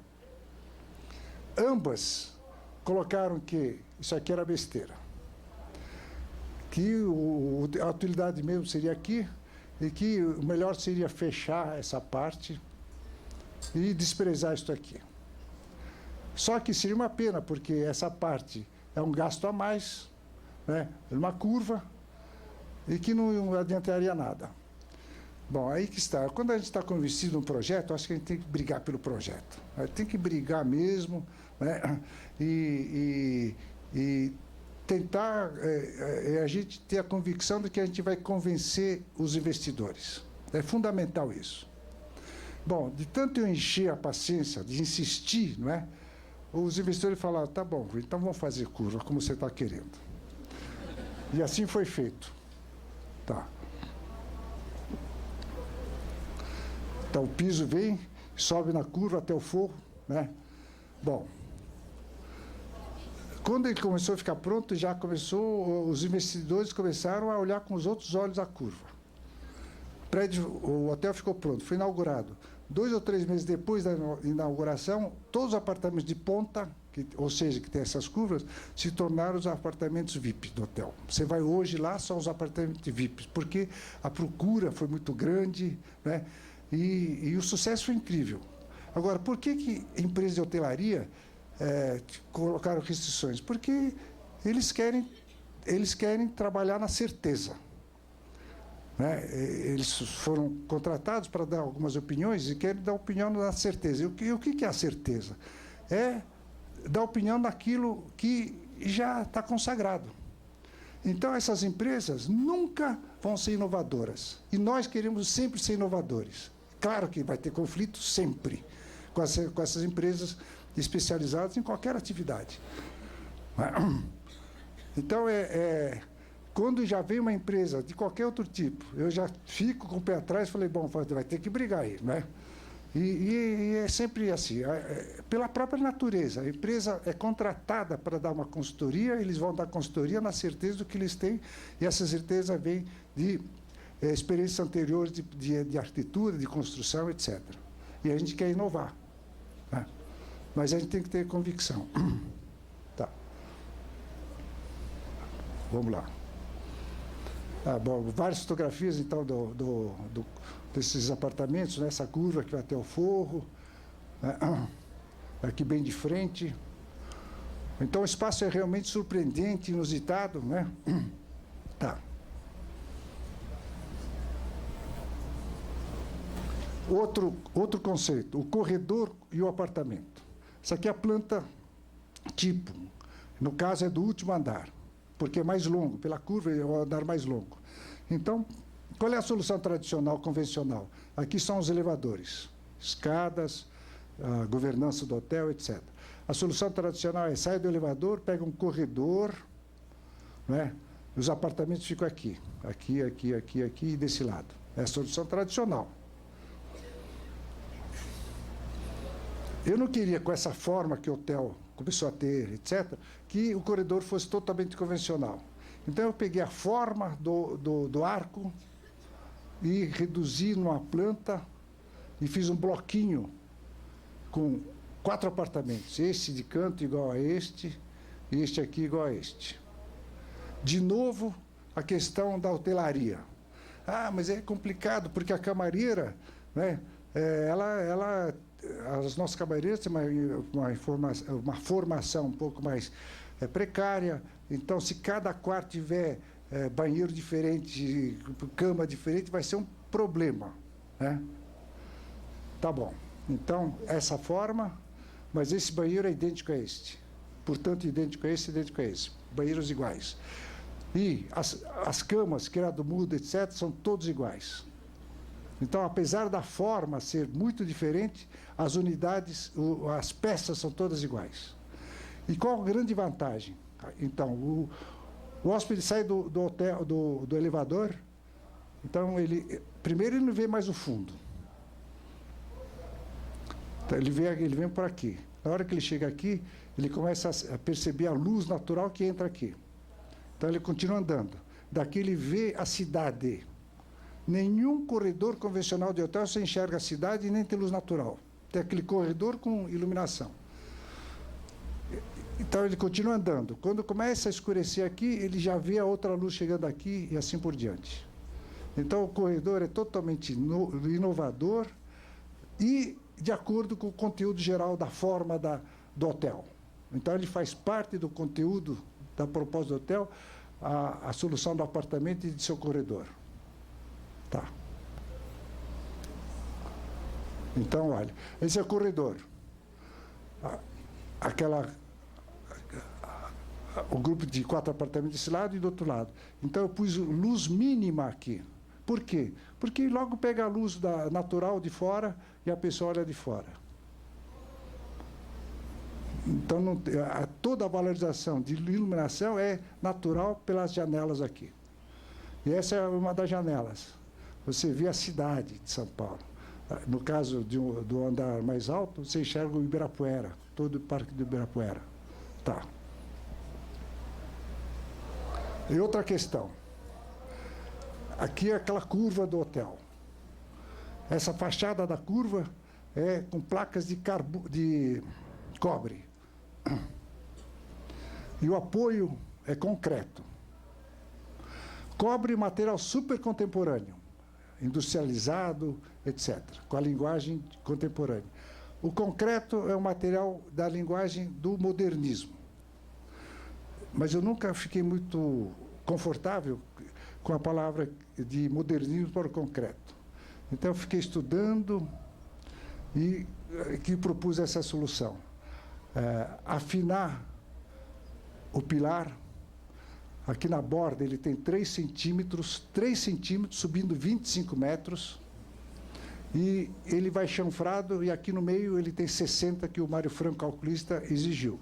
Ambas colocaram que isso aqui era besteira, que a utilidade mesmo seria aqui e que o melhor seria fechar essa parte e desprezar isso aqui. Só que seria uma pena, porque essa parte é um gasto a mais, né, uma curva, e que não adiantaria nada. Bom, aí que está. Quando a gente está convencido num projeto, acho que a gente tem que brigar pelo projeto. Tem que brigar mesmo, né? E tentar a gente ter a convicção de que a gente vai convencer os investidores. É fundamental isso. Bom, de tanto eu encher a paciência, de insistir, não é? Os investidores falaram, tá bom, então vamos fazer curva, como você está querendo. E assim foi feito. Tá. Então, o piso vem, sobe na curva até o forro, né? Bom, quando ele começou a ficar pronto, já começou, os investidores começaram a olhar com os outros olhos a curva. O hotel ficou pronto, foi inaugurado. 2 ou 3 meses depois da inauguração, todos os apartamentos de ponta, ou seja, que tem essas curvas, se tornaram os apartamentos VIP do hotel. Você vai hoje lá, são os apartamentos VIP, porque a procura foi muito grande, né? E o sucesso foi incrível. Agora, por que empresas de hotelaria colocaram restrições? Porque eles querem trabalhar na certeza. Né? Eles foram contratados para dar algumas opiniões e querem dar opinião na certeza. E o que é a certeza? É dar opinião naquilo que já está consagrado. Então, essas empresas nunca vão ser inovadoras. E nós queremos sempre ser inovadores. Claro que vai ter conflito sempre com essas empresas especializadas em qualquer atividade. Então, quando já vem uma empresa de qualquer outro tipo, eu já fico com o pé atrás e falei, bom, vai ter que brigar aí, né? E é sempre assim, pela própria natureza. A empresa é contratada para dar uma consultoria, eles vão dar consultoria na certeza do que eles têm, e essa certeza vem de experiências anteriores de arquitetura, de construção, etc. E a gente quer inovar, né? Mas a gente tem que ter convicção. Tá. Vamos lá. Bom, várias fotografias, então, desses apartamentos, né? Essa curva que vai até o forro, né? Aqui bem de frente. Então, o espaço é realmente surpreendente, inusitado, né? Tá. Outro conceito, o corredor e o apartamento. Essa aqui é a planta tipo. No caso, é do último andar, porque é mais longo, pela curva é o andar mais longo. Então, qual é a solução tradicional, convencional? Aqui são os elevadores, escadas, a governança do hotel, etc. A solução tradicional é sair do elevador, pega um corredor, né? Os apartamentos ficam aqui, e desse lado. É a solução tradicional. Eu não queria, com essa forma que o hotel começou a ter, etc., que o corredor fosse totalmente convencional. Então, eu peguei a forma do arco e reduzi numa planta e fiz um bloquinho com 4 apartamentos. Este de canto igual a este e este aqui igual a este. De novo, a questão da hotelaria. Mas é complicado, porque a camareira, né, as nossas cabeleireiras têm uma formação um pouco mais precária. Então, se cada quarto tiver banheiro diferente, cama diferente, vai ser um problema, né? Tá bom. Então, essa forma, mas esse banheiro é idêntico a este. Portanto, idêntico a esse, idêntico a esse. Banheiros iguais. E as camas, criado mudo, etc., são todos iguais. Então, apesar da forma ser muito diferente, as unidades, as peças são todas iguais. E qual a grande vantagem? Então, o hóspede sai do hotel, do elevador, então, primeiro ele não vê mais o fundo. Então, ele vem por aqui. Na hora que ele chega aqui, ele começa a perceber a luz natural que entra aqui. Então, ele continua andando. Daqui ele vê a cidade. Nenhum corredor convencional de hotel você enxerga a cidade e nem tem luz natural. Tem aquele corredor com iluminação. Então, ele continua andando. Quando começa a escurecer aqui, ele já vê a outra luz chegando aqui e assim por diante. Então, o corredor é totalmente inovador e de acordo com o conteúdo geral da forma do hotel. Então, ele faz parte do conteúdo da proposta do hotel, a solução do apartamento e de seu corredor. Tá. Então, olha, esse é o corredor. O grupo de 4 apartamentos desse lado e do outro lado. Então, eu pus luz mínima aqui. Por quê? Porque logo pega a luz natural de fora e a pessoa olha de fora. Então, toda a valorização de iluminação é natural pelas janelas aqui. E essa é uma das janelas. Você vê a cidade de São Paulo. No caso do andar mais alto, você enxerga o Ibirapuera, todo o Parque do Ibirapuera. Tá. E outra questão. Aqui é aquela curva do hotel. Essa fachada da curva é com placas de cobre. E o apoio é concreto. Cobre, material super contemporâneo, industrializado, etc., com a linguagem contemporânea. O concreto é um material da linguagem do modernismo. Mas eu nunca fiquei muito confortável com a palavra de modernismo para o concreto. Então, eu fiquei estudando e que propus essa solução. Afinar o pilar. Aqui na borda ele tem 3 centímetros, subindo 25 metros. E ele vai chanfrado, e aqui no meio ele tem 60, que o Mário Franco, calculista, exigiu.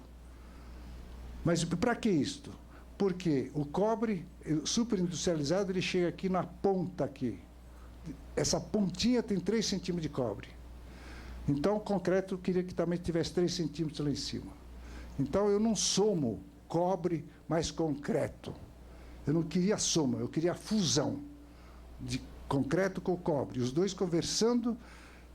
Mas para que isto? Porque o cobre superindustrializado, ele chega aqui na ponta aqui. Essa pontinha tem 3 centímetros de cobre. Então, o concreto, eu queria que também tivesse 3 centímetros lá em cima. Então, eu não somo cobre mais concreto. Eu não queria soma, eu queria fusão de concreto com o cobre. Os dois conversando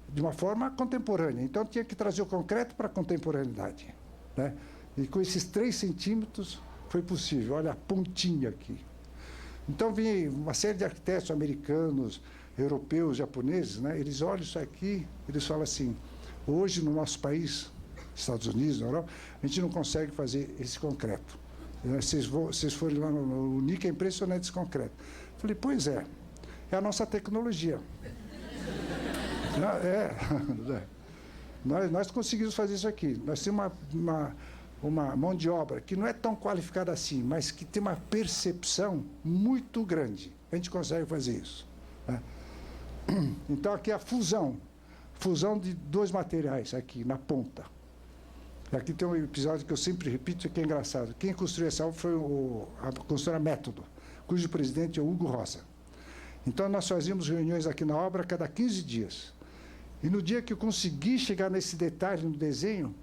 de uma forma contemporânea. Então, tinha que trazer o concreto para a contemporaneidade, né? E com esses 3 centímetros foi possível. Olha a pontinha aqui. Então, vem uma série de arquitetos americanos, europeus, japoneses, né? Eles olham isso aqui, eles falam assim, hoje no nosso país, Estados Unidos, na Europa, a gente não consegue fazer esse concreto. Vocês forem lá no Nica, é impressionante esse concreto. Falei, pois é a nossa tecnologia. Nós conseguimos fazer isso aqui. Nós temos uma mão de obra que não é tão qualificada assim, mas que tem uma percepção muito grande. A gente consegue fazer isso, né? Então, aqui é a fusão de 2 materiais aqui na ponta. Aqui tem um episódio que eu sempre repito, que é engraçado. Quem construiu essa obra foi a construtora Método, cujo presidente é o Hugo Rosa. Então, nós fazíamos reuniões aqui na obra a cada 15 dias. E no dia que eu consegui chegar nesse detalhe no desenho,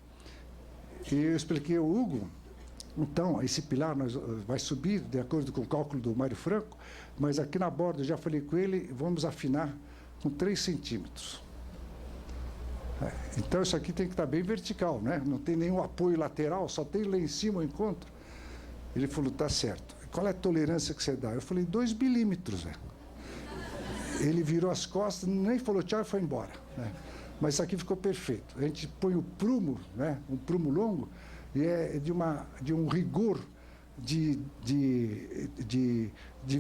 eu expliquei ao Hugo, então, esse pilar vai subir, de acordo com o cálculo do Mário Franco, mas aqui na borda, eu já falei com ele, vamos afinar com 3 centímetros. Então, isso aqui tem que estar bem vertical, né? Não tem nenhum apoio lateral, só tem lá em cima o encontro. Ele falou, tá certo. Qual é a tolerância que você dá? Eu falei, 2 milímetros, velho. ele virou as costas, nem falou tchau e foi embora, né? Mas isso aqui ficou perfeito. A gente põe o prumo, né? Um prumo longo, e é de um rigor de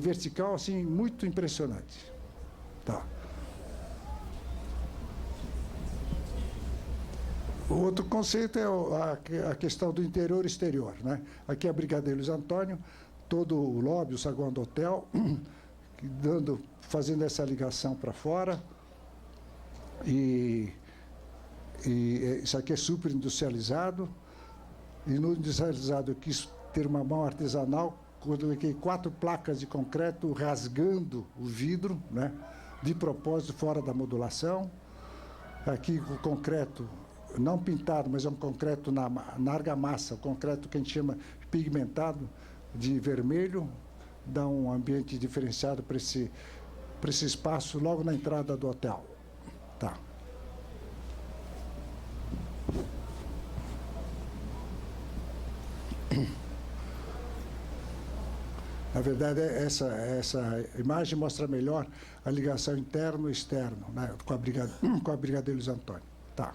vertical assim, muito impressionante. Tá. O outro conceito é a questão do interior e exterior, né? Aqui é a Brigadeiro Luiz Antônio, todo o lobby, o saguão do hotel, fazendo essa ligação para fora. E isso aqui é super industrializado. E no industrializado eu quis ter uma mão artesanal, coloquei 4 placas de concreto rasgando o vidro, né? De propósito, fora da modulação. Aqui o concreto não pintado, mas é um concreto na argamassa, concreto que a gente chama pigmentado de vermelho, dá um ambiente diferenciado para esse espaço logo na entrada do hotel. Tá. Na verdade, essa imagem mostra melhor a ligação interno e externo, né, com a Brigadeiro Luiz Antônio. Tá.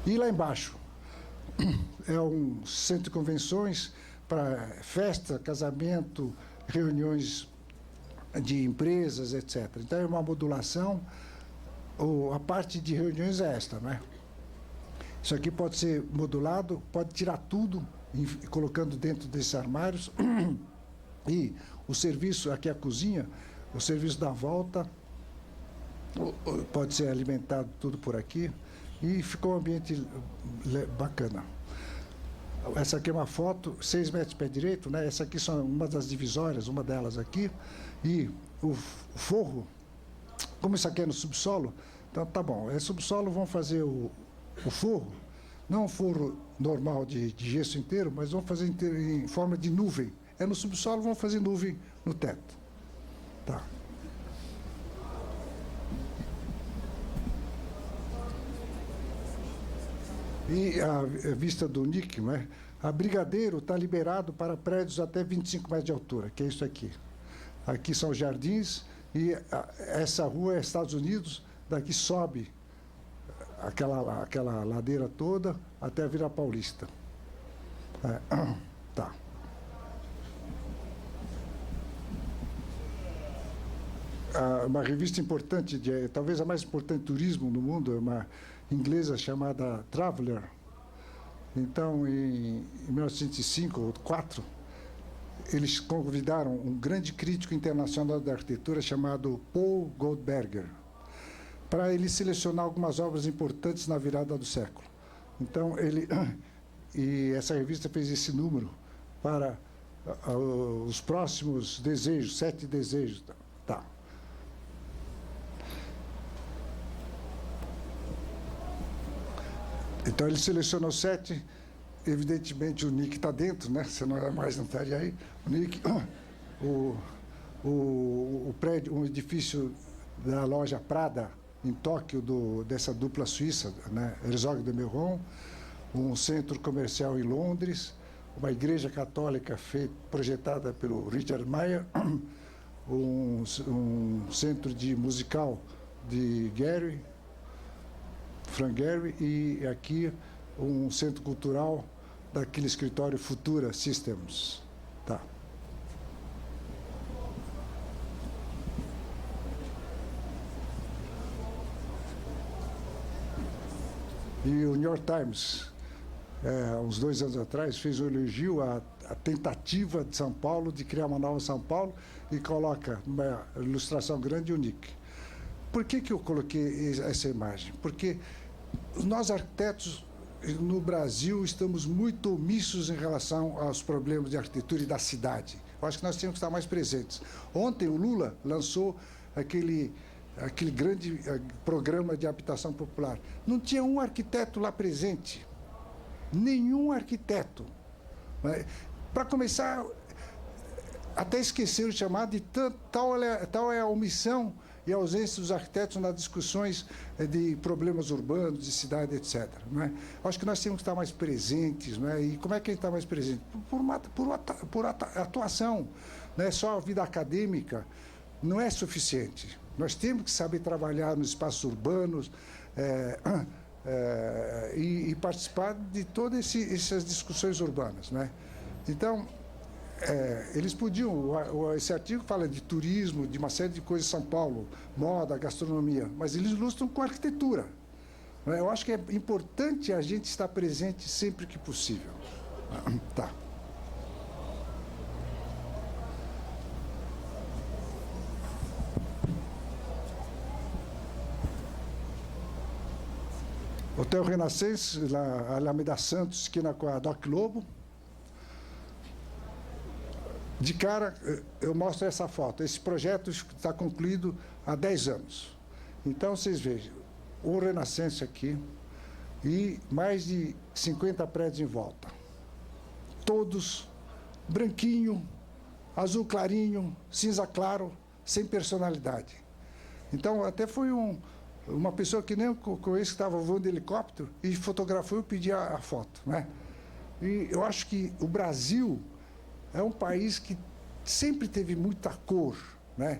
E lá embaixo é um centro de convenções para festa, casamento, reuniões de empresas, etc. Então, é uma modulação. A parte de reuniões é esta, né? Isso aqui pode ser modulado, pode tirar tudo, colocando dentro desses armários. E o serviço, aqui é a cozinha, o serviço da volta, pode ser alimentado tudo por aqui. E ficou um ambiente bacana. Essa aqui é uma foto, 6 metros de pé direito, né? Essa aqui são uma das divisórias, uma delas aqui. E o forro, como isso aqui é no subsolo, então tá bom, é subsolo, vão fazer o forro, não um forro normal de gesso inteiro, mas vão fazer inteiro em forma de nuvem. É no subsolo, vão fazer nuvem no teto. Tá. E a vista do NIC, né? A Brigadeiro está liberado para prédios até 25 metros de altura, que é isso aqui. Aqui são os jardins e essa rua é Estados Unidos, daqui sobe aquela ladeira toda até a Vila Paulista. Tá. Uma revista importante, talvez a mais importante de turismo no mundo, é uma inglesa chamada Traveller. Então, em 1905 ou 4, eles convidaram um grande crítico internacional da arquitetura chamado Paul Goldberger para ele selecionar algumas obras importantes na virada do século. Então, e essa revista fez esse número para os próximos desejos, 7 desejos. Tá. Então, ele selecionou 7, evidentemente o NIC está dentro, né? Você não estaria aí. O NIC, o prédio, um edifício da loja Prada, em Tóquio, dessa dupla suíça, né? Herzog de Meuron, um centro comercial em Londres, uma igreja católica projetada pelo Richard Meyer, um centro musical de Frank Gehry, e aqui um centro cultural daquele escritório Futura Systems. Tá. E o New York Times, uns 2 anos atrás, fez um elogio à tentativa de São Paulo de criar uma nova São Paulo e coloca uma ilustração grande e única. Por que eu coloquei essa imagem? Porque nós, arquitetos, no Brasil, estamos muito omissos em relação aos problemas de arquitetura e da cidade. Eu acho que nós temos que estar mais presentes. Ontem, o Lula lançou aquele grande programa de habitação popular. Não tinha um arquiteto lá presente. Nenhum arquiteto. Para começar, até esqueceram de chamar de tal é a omissão e a ausência dos arquitetos nas discussões de problemas urbanos, de cidade, etc. Não é? Acho que nós temos que estar mais presentes. Não é? E como é que a gente está mais presente? Por atuação. Não é só a vida acadêmica, não é suficiente. Nós temos que saber trabalhar nos espaços urbanos e participar de todas essas discussões urbanas. Né? Então, eles podiam... Esse artigo fala de turismo, de uma série de coisas em São Paulo, moda, gastronomia, mas eles ilustram com arquitetura. Né? Eu acho que é importante a gente estar presente sempre que possível. Tá. Hotel Renascença, na Alameda Santos, esquina com a Doc Lobo. De cara, eu mostro essa foto. Esse projeto está concluído há 10 anos. Então, vocês vejam, o Renascença aqui e mais de 50 prédios em volta. Todos branquinho, azul clarinho, cinza claro, sem personalidade. Então, até foi uma pessoa que nem eu conheço, que estava voando de helicóptero e fotografou e pediu a foto. Né? E eu acho que o Brasil é um país que sempre teve muita cor. Né?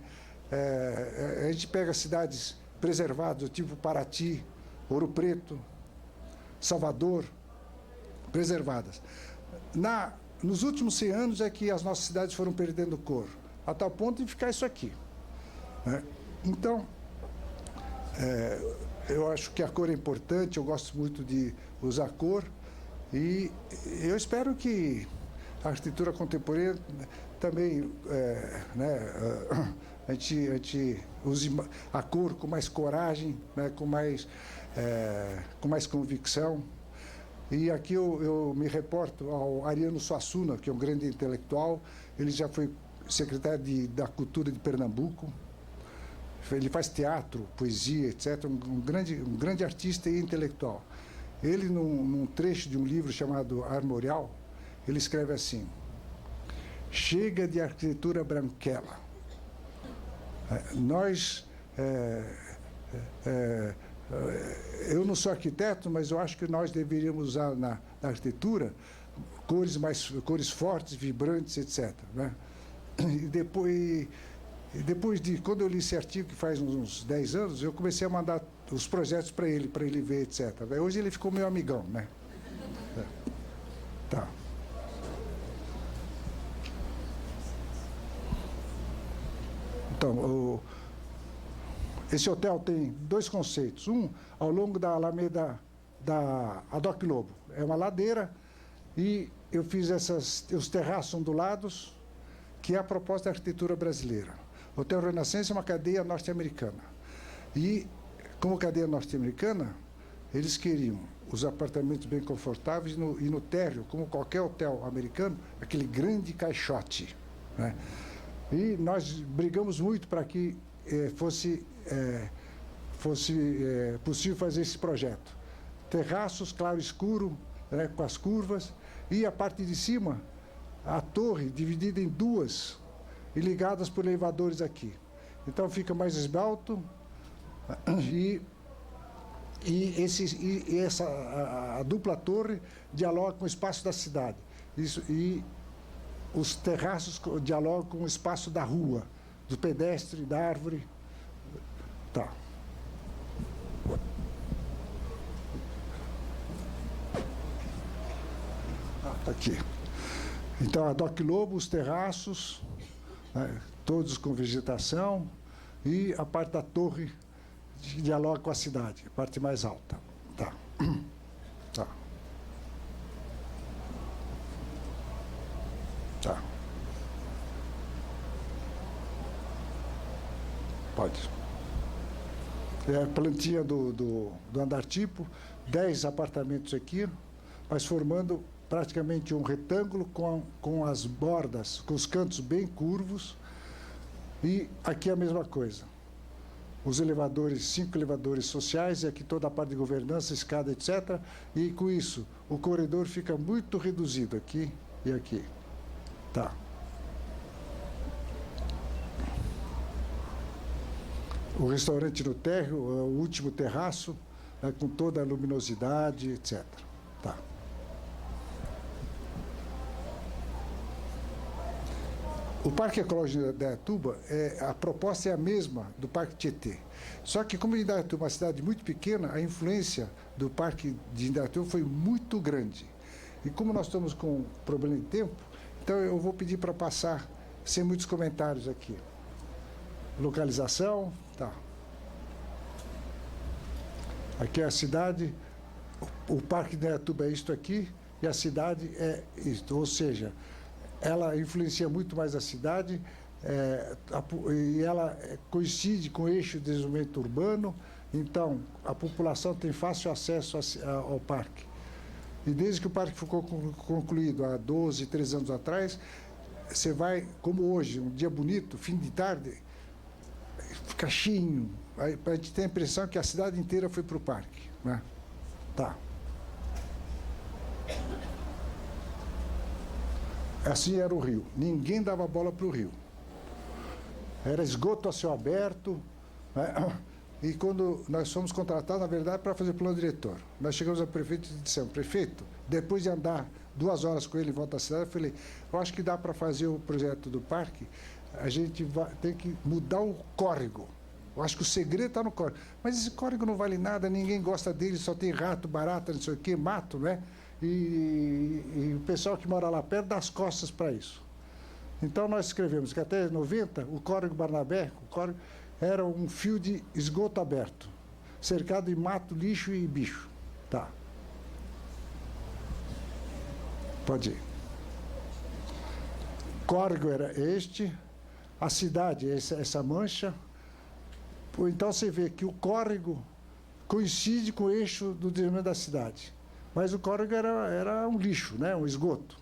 A gente pega cidades preservadas, tipo Paraty, Ouro Preto, Salvador, preservadas. Nos últimos 100 anos é que as nossas cidades foram perdendo cor, a tal ponto de ficar isso aqui. Né? Então, eu acho que a cor é importante, eu gosto muito de usar cor, e eu espero que a arquitetura contemporânea também, a gente use a cor com mais coragem, né, com mais convicção. E aqui eu me reporto ao Ariano Suassuna, que é um grande intelectual. Ele já foi secretário da Cultura de Pernambuco. Ele faz teatro, poesia, etc. Um grande artista e intelectual. Ele, num trecho de um livro chamado Armorial, ele escreve assim: chega de arquitetura branquela. Eu não sou arquiteto, mas eu acho que nós deveríamos usar na arquitetura cores fortes, vibrantes, etc. Né? E depois quando eu li esse artigo, que faz uns 10 anos, eu comecei a mandar os projetos para ele ver, etc. Hoje ele ficou meu amigão, né? Tá. Então, esse hotel tem 2 conceitos. Um, ao longo da Alameda da Doc Lobo. É uma ladeira e eu fiz os terraços ondulados, que é a proposta da arquitetura brasileira. O Hotel Renascença é uma cadeia norte-americana. E, como cadeia norte-americana, eles queriam os apartamentos bem confortáveis e no térreo, como qualquer hotel americano, aquele grande caixote. Né? E nós brigamos muito para que fosse possível fazer esse projeto. Terraços claro e escuro, né, com as curvas, e a parte de cima, a torre dividida em 2 e ligadas por elevadores aqui. Então fica mais esbelto a dupla torre dialoga com o espaço da cidade. E os terraços dialogam com o espaço da rua, do pedestre, da árvore. Tá. Aqui. Então, a Doc Lobo, os terraços, né, todos com vegetação, e a parte da torre dialoga com a cidade, a parte mais alta. Tá. Tá. Tá. Pode. É a plantinha do andar tipo, 10 apartamentos aqui, mas formando praticamente um retângulo com as bordas, com os cantos bem curvos. E aqui a mesma coisa. Os elevadores, 5 elevadores sociais, e aqui toda a parte de governança, escada, etc. E com isso, o corredor fica muito reduzido aqui e aqui. Tá. o restaurante no térreo, o último terraço, né, com toda a luminosidade, etc. Tá. O Parque Ecológico de Indaiatuba, a proposta é a mesma do Parque Tietê. Só que, como Indaiatuba é uma cidade muito pequena, a influência do Parque de Indaiatuba foi muito grande. E como nós estamos com problema de tempo, então eu vou pedir para passar sem muitos comentários aqui. Localização, tá. Aqui é a cidade, o Parque de Indaiatuba é isto aqui, e a cidade é isto, ou seja, ela influencia muito mais a cidade, e ela coincide com o eixo de desenvolvimento urbano, então a população tem fácil acesso ao parque. E desde que o parque ficou concluído há 12, 13 anos atrás, você vai, como hoje, um dia bonito, fim de tarde, fica cheinho. A gente tem a impressão que a cidade inteira foi para o parque, né? Tá. Assim era o rio. Ninguém dava bola para o rio. Era esgoto a céu aberto, né? E quando nós fomos contratados, na verdade, para fazer plano diretor, nós chegamos ao prefeito e dissemos: prefeito, depois de andar 2 horas com ele em volta da cidade, eu falei: eu acho que dá para fazer o projeto do parque, a gente tem que mudar o córrego. Eu acho que o segredo está no córrego. Mas esse córrego não vale nada, ninguém gosta dele, só tem rato, barata, não sei o quê, mato, né? E o pessoal que mora lá perto dá as costas para isso. Então nós escrevemos que até 90, o córrego Barnabé, era um fio de esgoto aberto, cercado de mato, lixo e bicho. Tá. Pode ir. Córrego era este, a cidade, essa mancha. Então você vê que o córrego coincide com o eixo do desenvolvimento da cidade. Mas o córrego era um lixo, né? Um esgoto.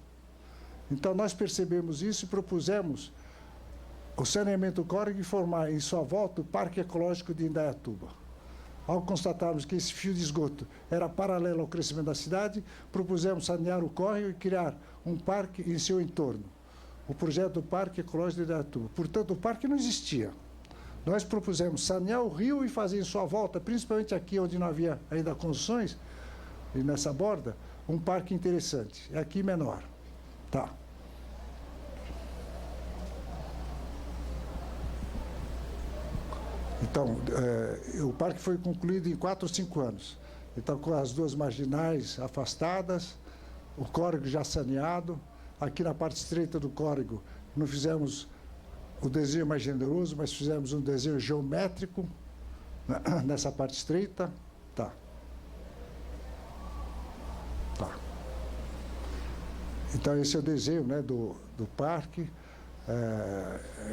Então nós percebemos isso e propusemos o saneamento do córrego e formar em sua volta o Parque Ecológico de Indaiatuba. Ao constatarmos que esse fio de esgoto era paralelo ao crescimento da cidade, propusemos sanear o córrego e criar um parque em seu entorno. O projeto do Parque Ecológico de Indaiatuba. Portanto, o parque não existia. Nós propusemos sanear o rio e fazer em sua volta, principalmente aqui onde não havia ainda construções, e nessa borda, um parque interessante. É aqui menor. Tá. Então, o parque foi concluído em 4 ou 5 anos. Então, com as 2 marginais afastadas, o córrego já saneado. Aqui na parte estreita do córrego, não fizemos o desenho mais generoso, mas fizemos um desenho geométrico, né, nessa parte estreita. Tá. Tá. Então, esse é o desenho, né, do parque.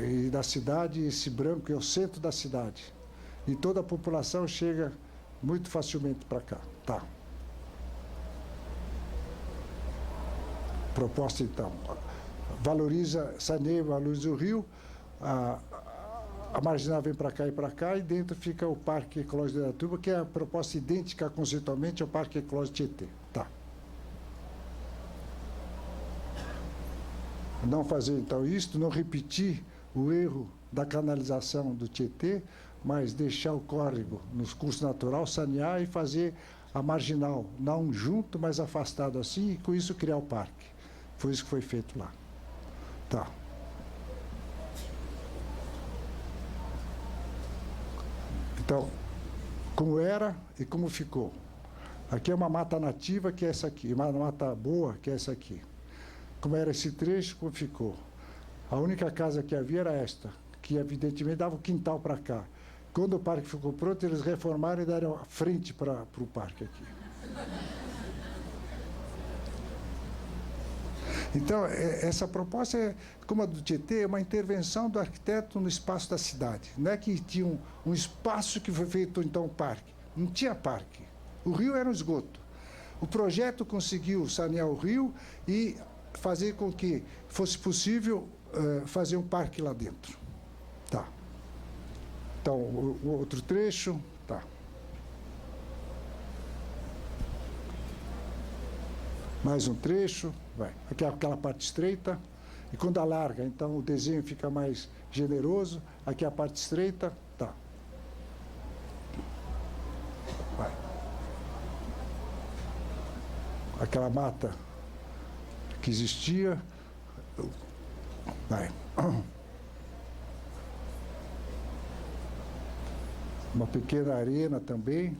E da cidade, esse branco é o centro da cidade. E toda a população chega muito facilmente para cá. Tá. Proposta, então. Saneia, valoriza o rio, a marginal vem para cá, e dentro fica o Parque Ecológico de Indaiatuba, que é a proposta idêntica conceitualmente ao Parque Ecológico Tietê. Tá. Não fazer, então, isto, não repetir o erro da canalização do Tietê, mas deixar o córrego nos cursos natural, sanear e fazer a marginal, não junto, mas afastado assim, e com isso criar o parque. Foi isso que foi feito lá. Tá. Então, como era e como ficou. Aqui é uma mata nativa, que é essa aqui, uma mata boa, que é essa aqui. Como era esse trecho, como ficou. A única casa que havia era esta, que evidentemente dava o quintal para cá. Quando o parque ficou pronto, eles reformaram e deram a frente para o parque aqui. Então, essa proposta, como a do Tietê, é uma intervenção do arquiteto no espaço da cidade. Não é que tinha um espaço que foi feito, então, um parque. Não tinha parque. O rio era um esgoto. O projeto conseguiu sanear o rio e fazer com que fosse possível fazer um parque lá dentro. Tá. Então, o outro trecho, tá. Mais um trecho, vai. Aqui é aquela parte estreita, e quando alarga, então o desenho fica mais generoso. Aqui é a parte estreita, tá. aquela mata que existia. Vai. Uma pequena arena também.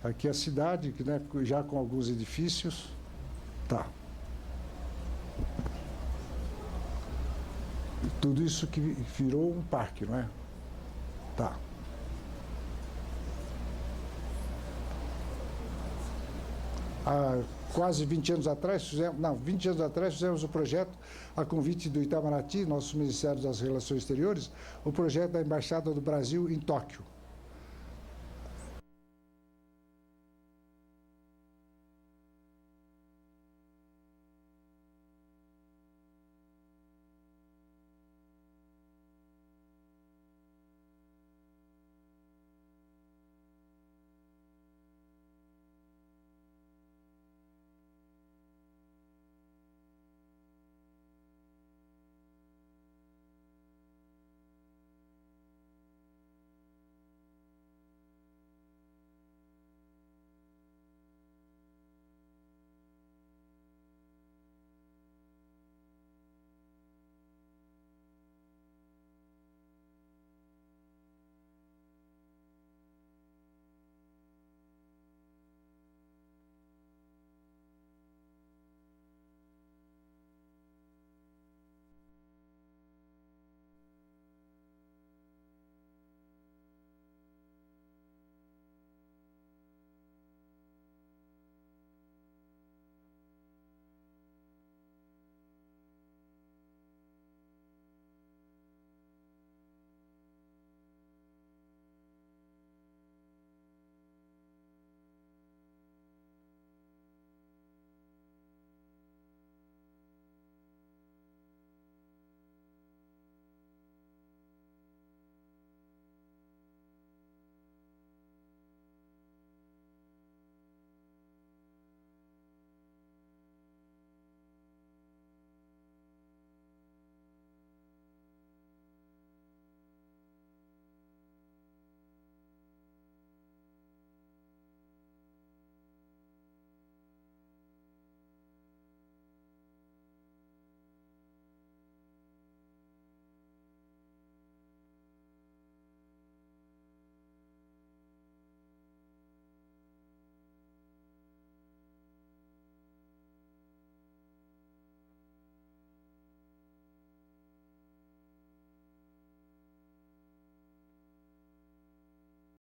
Aqui a cidade, né, já com alguns edifícios. Tá. Tudo isso que virou um parque, não é? Tá. Há quase 20 anos atrás, fizemos o projeto, a convite do Itamaraty, nosso Ministério das Relações Exteriores, o projeto da Embaixada do Brasil em Tóquio.